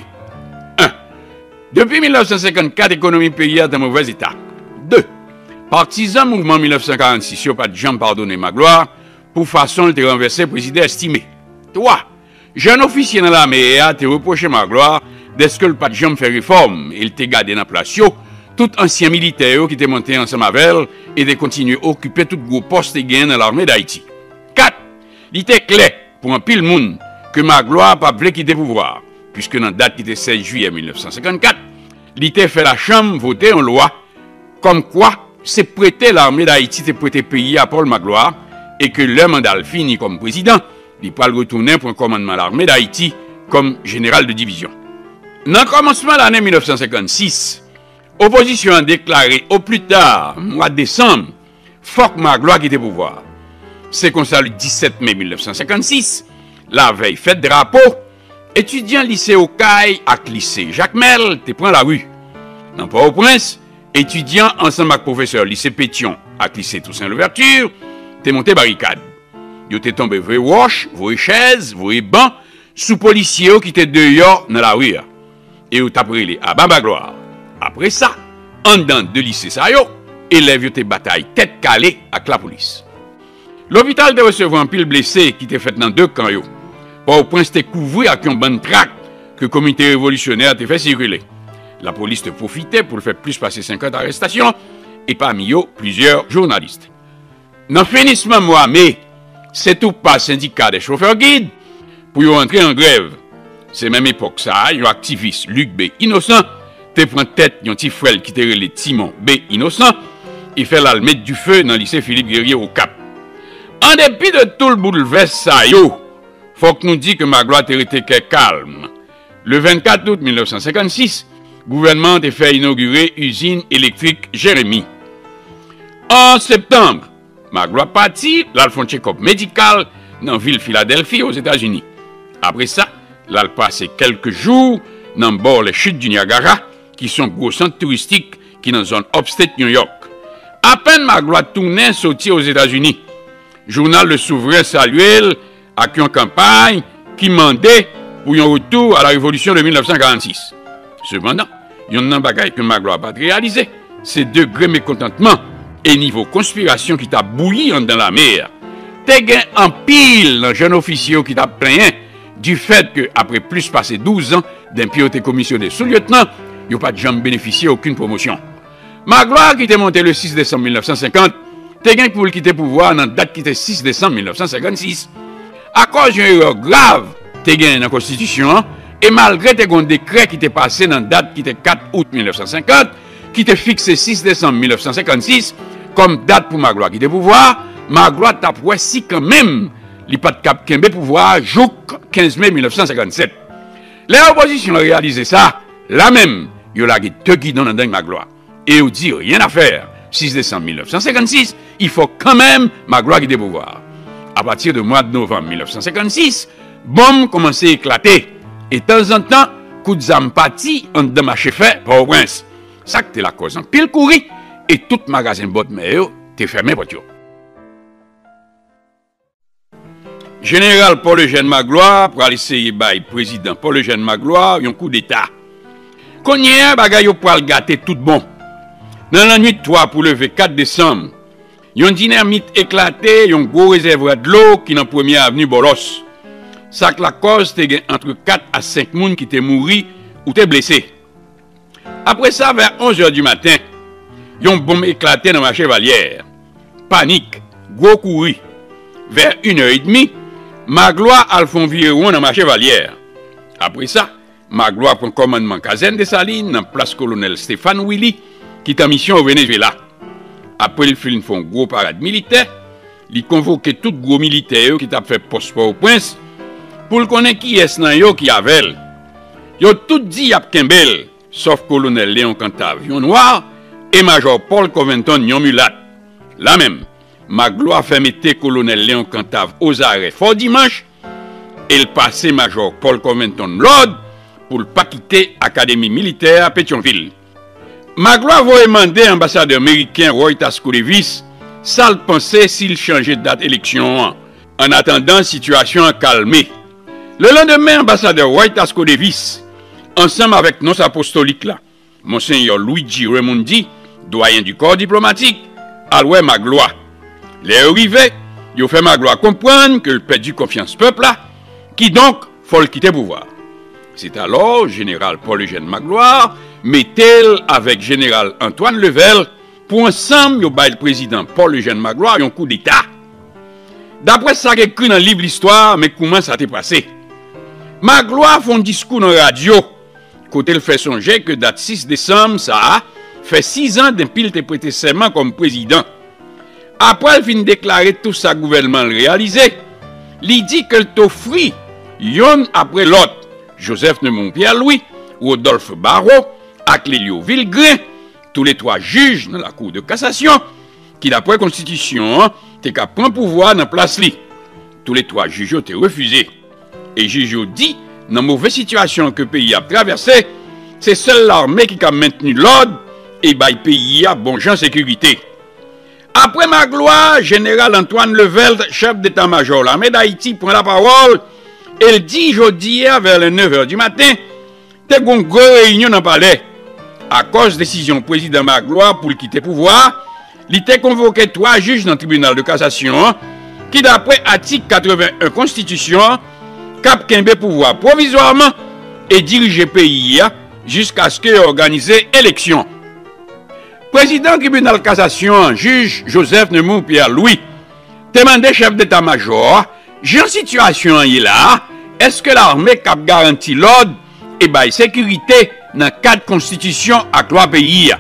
1. Depuis 1954, l'économie pays est en mauvais état. 2. Partisans mouvement 1946, n'ont pas de jambe pardonner Magloire pour façon de renverser le président estimé. 3. Jeune officier dans l'armée a été reproché Magloire d'être que le pas de jambe fait réforme. Il était gardé dans la place, tout ancien militaire qui était monté ensemble avec elle et de continuer à occuper tout gros poste gain dans l'armée d'Haïti. 4. Il était clair pour un pile monde que Magloire pas voulu quitter le pouvoir, puisque dans la date qui était 16 juillet 1954, il était fait la Chambre voter en loi comme quoi c'est prêter l'armée d'Haïti, c'est prêter pays à Paul Magloire et que le mandat fini comme président, il pourra retourner pour un commandement de l'armée d'Haïti comme général de division. Dans le commencement de l'année 1956, l'opposition a déclaré au plus tard, mois de décembre, faut que Magloire quitte le pouvoir. C'est comme ça le 17 mai 1956, la veille fête drapeau, étudiant lycée Okaï avec lycée Jacques Mel, te prend la rue. Dans Port-au-Prince, étudiant ensemble avec professeur lycée Pétion avec lycée Toussaint Louverture, te monté barricade. Yo te tombé vos roches, vos chaises, vos bancs, sous policiers qui étaient dehors dans la rue. Et yo t'appris les à Magloire. Après ça, en dedans de lycée ça yo, élèves yo te bataille tête calée avec la police. L'hôpital de recevoir un pile blessé qui était fait dans 2 camps yo. Port-au-Prince te couvert avec un bon tract que le comité révolutionnaire te fait circuler. La police te profitait pour le faire plus passer 50 arrestations et parmi eux plusieurs journalistes. Dans le finissement mois mai, c'est tout pas syndicat des chauffeurs guides pour y entrer en grève. C'est même époque ça, un activiste Luc B. Innocent te prend tête d'un petit frère qui te relève Timon B. Innocent, il fait la mettre du feu dans le lycée Philippe Guerrier au Cap. En dépit de tout le bouleversement ça yo, faut que nous disions que Magloire était calme. Le 24 août 1956, le gouvernement a fait inaugurer l'usine électrique Jérémy. En septembre, Magloire parti, là, le check-up médical dans la ville de Philadelphie aux États-Unis. Après ça, là, il passé quelques jours dans le bord les chutes du Niagara, qui sont gros centres touristiques qui sont dans la zone upstate New York. À peine Magloire tournait sorti aux États-Unis. Journal Le Souverain saluel à une campagne qui mandait pour un retour à la révolution de 1946. Cependant, il y a un bagage que Magloire n'a pas réalisé. C'est degré mécontentement et niveau conspiration qui t'a bouilli dans la mer. T'es gain en pile un jeune officier qui t'a plaint du fait que après plus passé 12 ans d'impiété commissionné sous-lieutenant, il n'a pas de jamais bénéficié aucune promotion. Magloire qui était monté le 6 décembre 1950, t'es gain pour le quitter pouvoir dans la date qui était 6 décembre 1956. À cause d'une erreur grave, t'es gain dans la Constitution, et malgré tes décret qui était passé dans la date qui était 4 août 1950, qui était fixé 6 décembre 1956, comme date pour Magloire quitter pouvoir, Magloire t'a prouvé si quand même, il pas de cap Kembe pouvoir, jour 15 mai 1957. Les oppositions ont réalisé ça, là même, ils ont lagué 2 guidons dans Magloire. Et ils dit rien à faire. 6 décembre 1956, il faut quand même Magloire quitter pouvoir. À partir du mois de novembre 1956, bombe commençait à éclater. Et de temps en temps, coup de zampati en de marché fait Port-au-Prince. Ça que la cause en pile courir et tout magasin bot meilleur t'es fermé pour toi. Général Paul-Eugène Magloire pour aller essayer bail président Paul-Eugène Magloire un coup d'état. Konye bagay yo pour gâter tout bon. Dans la nuit de 3 pour lever 4 décembre, yon dynamite éclaté, yon gros réservoir de l'eau qui dans première avenue Bolos. Ça que la cause te gen entre 4 à 5 moun qui te mouri ou te blessé. Après ça, vers 11h du matin, yon bombe éclaté dans ma chevalière. Panique, gros courri. Vers 1h30, Magloire a font virer dans ma chevalière. Après ça, Magloire prend commandement caserne de Salines dans place colonel Stéphane Willy qui est en mission au Venezuela. Après le film font gros parade militaire, il convoqué tout gros militaire qui t'a fait poste au prince pour le connaître qui est nan yo qui avait. Yo tout dit à Kembel, sauf colonel Léon Cantave, yon noir, et major Paul Covington, yon mulat. Là même, Magloire fait mettre colonel Léon Cantave aux arrêts fort dimanche, et le passé major Paul Covington l'ordre pour ne pas quitter l'académie militaire à Pétionville. Magloire va demander à l'ambassadeur américain Roy Tasco Davis ça le pensait s'il changeait de date élection. En attendant, situation a calmé. Le lendemain, ambassadeur White Asco Davis, ensemble avec nos apostoliques là, Monseigneur Luigi Raimondi, doyen du corps diplomatique, a loué Magloire. Les arrivés, ils ont fait Magloire comprendre que le perdu confiance peuple là, qui donc faut le quitter pouvoir. C'est alors général Paul-Eugène Magloire mettait avec général Antoine Level pour ensemble yo bail le président Paul-Eugène Magloire un coup d'état. D'après ça écrit dans le livre l'histoire, mais comment ça t'est passé? Magloire font un discours dans la radio. Côté le fait songer que date 6 décembre, ça fait 6 ans depuis qu'il était prêté serment comme président. Après, il finit de déclarer tout sa gouvernement réalisé. Il dit que t'offrit, yon après l'autre, Joseph Neumont Pierre-Louis, Rodolphe Barrault, Aclélio Villegrain, tous les 3 juges dans la Cour de cassation, qui d'après la Constitution, t'es qu'à prendre pouvoir dans place li. Tous les 3 juges ont été refusés. Et juge dit, dans la mauvaise situation que le pays a traversé, c'est seule l'armée qui a maintenu l'ordre et le pays a bon gens sécurité. Après Magloire, général Antoine Levelde, chef d'état-major l'armée d'Haïti, prend la parole et il dit jeudi vers les 9h du matin, t'es une grosse réunion dans le palais. À cause de décision du président Magloire pour quitter le pouvoir, il a convoqué 3 juges dans le tribunal de cassation qui, d'après article 81 Constitution, cap kembe pouvoir provisoirement et diriger le pays jusqu'à ce qu'il y ait organisé élection. Président tribunal de cassation, juge Joseph Neumont Pierre-Louis, demandé chef d'état-major, j'ai une situation là, est-ce que l'armée cap garantit l'ordre et la sécurité dans 4 constitutions à 3 pays?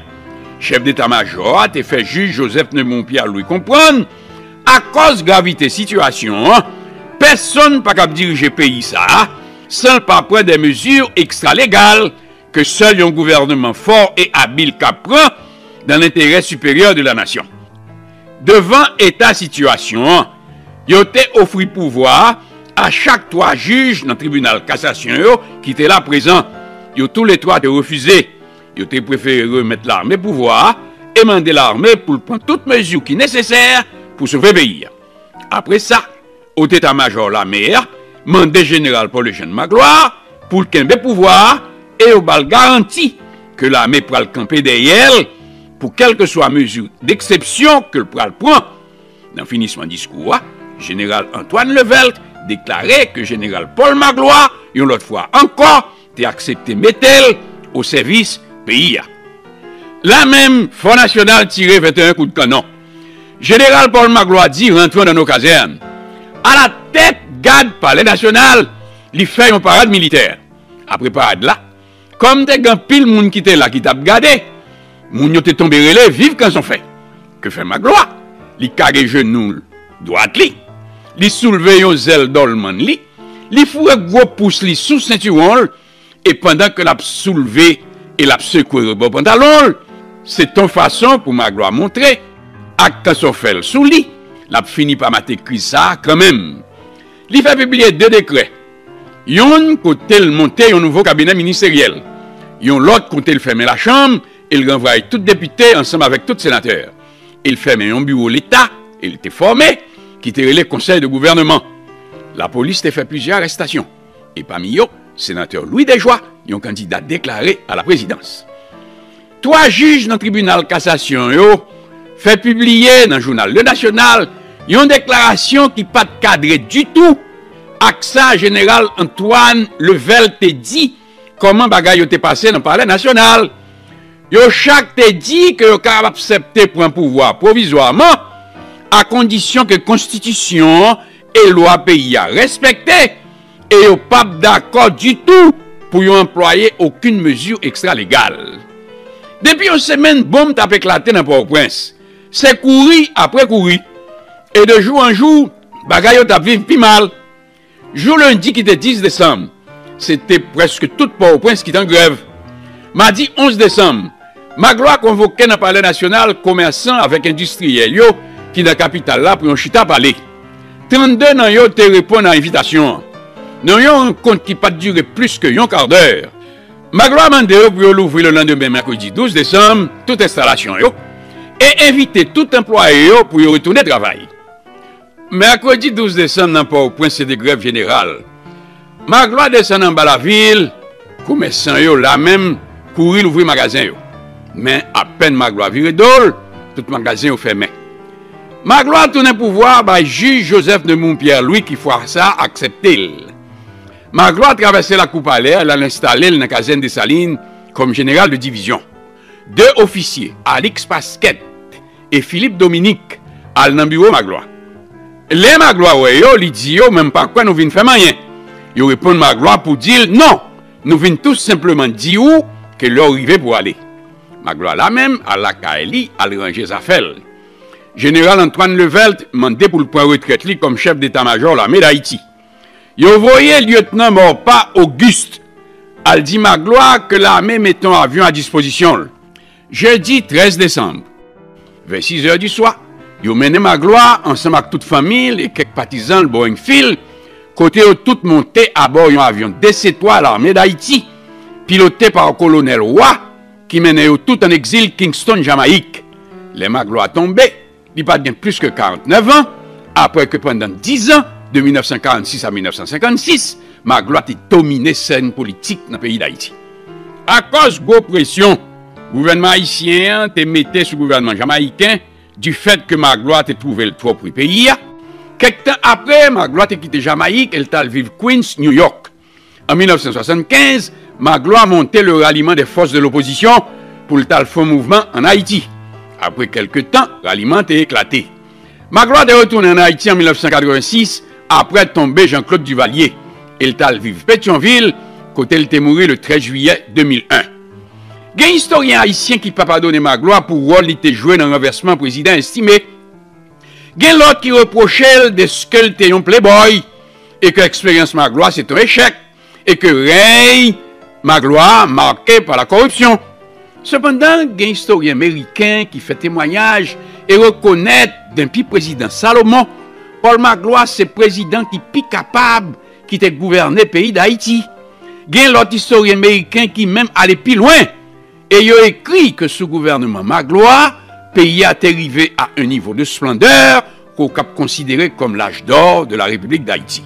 Chef d'état-major a fait juge Joseph Neumont Pierre-Louis comprendre, à cause de la gravité situation, personne ne peut pas diriger le pays ça, sans pas prendre des mesures extra-légales que seul un gouvernement fort et habile prend dans l'intérêt supérieur de la nation. Devant état situation, il a offert pouvoir à chaque 3 juges dans le tribunal de cassation qui étaient là présents. Ils ont tous les 3 refusé. Ils ont préféré remettre l'armée pouvoir et demander l'armée pour prendre toutes mesures qui sont nécessaires pour sauver le pays. Après ça, au état-major la mer, mandé général Paul-Eugène Magloire pour qu'il ait pouvoir et au bal garanti que l'armée pourra le camper derrière pour quelle que soit mesure d'exception que le pral prend. Dans le finissement du discours, général Antoine Levelde déclarait que général Paul Magloire, une autre fois encore, a accepté Mettel au service pays. Là même, Front National tiré 21 coups de canon. Général Paul Magloire dit rentrons dans nos casernes. À la tête, garde palais national, il fait une parade militaire. Après parade là, comme des gants pile moun qui était là qui t'a gardé, moun yo te tombé relais vive quand son fait. Que fait Magloire? Li carré genou droite li, li soulevé yon zèle dolman li fourre gros pouce li sous ceinturon et pendant que l'a soulevé et l'a secoué le bon pantalon, c'est ton façon pour Magloire montrer à quand son fait sous li, l'a fini par mater crise ça quand même. Li fait publier 2 décrets. Yon côté le monter un nouveau cabinet ministériel. Yon l'autre côté le fermer la chambre et il renvoie tout député ensemble avec tout sénateur. Il ferme un bureau l'État, il était formé, qui était le conseil de gouvernement. La police a fait plusieurs arrestations. Et parmi eux, sénateur Louis Desjoie, un candidat déclaré à la présidence. 3 juges dans le tribunal de cassation fait publier dans le journal Le National une déclaration qui pas cadrée du tout. AXA général Antoine Levelde te dit comment bagay yo te passé dans le palais national. Yo chaque te dit que yo capable accepter pour un pouvoir provisoirement à condition que constitution et loi pays a respecté et yo pas d'accord du tout pour yo employer aucune mesure extra-légale. Depuis une semaine, bombe t'a éclaté dans Port-au-Prince. C'est courir après courir. Et de jour en jour, bagay yo t'a vivre plus mal. Jour lundi qui était 10 décembre, c'était presque tout Port-au-Prince qui est en grève. Mardi 11 décembre, Magloire convoqué dans le palais national commerçants avec industriels yo qui dans la capitale là pour un chita parler. 32 nan yo te répondent à l'invitation. Nan yo un compte qui pas durer plus que un quart d'heure. Magloire mande pour l'ouvrir le lendemain mercredi 12 décembre toute installation yo et invité tout employé pour y retourner travailler. Mercredi 12 décembre, dans Port-au-Prince, c'est de grève générale. Magloire descend en bas la ville, commerçant yo là même courir ouvrir magasin yo. Mais à peine Magloire vire d'ol, tout magasin yo fermé. Magloire tourne pouvoir par juge Joseph de Montpierre-Louis qui fois ça accepté. Magloire traversé la coupe à l'air, elle a installé dans la caserne des Salines comme général de division. 2 officiers, Alix Pasquet et Philippe Dominique, al dans bureau Magloire. Les Magloire ouais yo, li dit yo même pas quoi nous vinn faire rien. Yo répond Magloire pour dire non, nous vinn tout simplement dire que l'heure arrivé pour aller. Magloire là même à la Kaeli à ranger sa affaires. Général Antoine Levelt mandé pour le point retraite li comme chef d'état-major l'armée d'Haïti. Yo voyé lieutenant Morpa Auguste al dit Magloire que l'armée met un avion à disposition. Jeudi 13 décembre, vers 6 heures du soir, yo mené Magloire ensemble avec toute famille et quelques partisans le Boeing Phil, côté où tout monté à bord d'un avion DC-3 à l'armée d'Haïti, piloté par le colonel Roy, qui menait tout en exil Kingston, Jamaïque. Les Magloire tombés, il pas bien plus que 49 ans, après que pendant 10 ans, de 1946 à 1956, Magloire a dominé la scène politique dans le pays d'Haïti. À cause de la pression, le gouvernement haïtien te mettait sur le gouvernement jamaïcain du fait que Magloire a trouvé le toit pour le pays. Quelques temps après, Magloire a quitté Jamaïque, elle a vécu Queens, New York. En 1975, Magloire a monté le ralliement des forces de l'opposition pour le fond mouvement en Haïti. Après quelques temps, le ralliement a éclaté. Magloire est retourné en Haïti en 1986 après tomber Jean-Claude Duvalier. Elle a vécu Pétionville, côté elle est mort le 13 juillet 2001. Il y a un historien haïtien qui ne peut pas donner Magloire pour rôle qui était joué dans le renversement président estimé. Il y a l'autre qui reprochait de ce qu'elle était un playboy et que l'expérience Magloire c'est un échec et que règne Magloire marqué par la corruption. Cependant, il y a un historien américain qui fait témoignage et reconnaît d'un petit président Salomon, Paul Magloire c'est président qui est capable qui était gouverné le pays d'Haïti. Il y a l'autre historien américain qui même allait plus loin. Et il a écrit que sous gouvernement Magloire, le pays a arrivé à un niveau de splendeur qu'on peut considérer comme l'âge d'or de la République d'Haïti.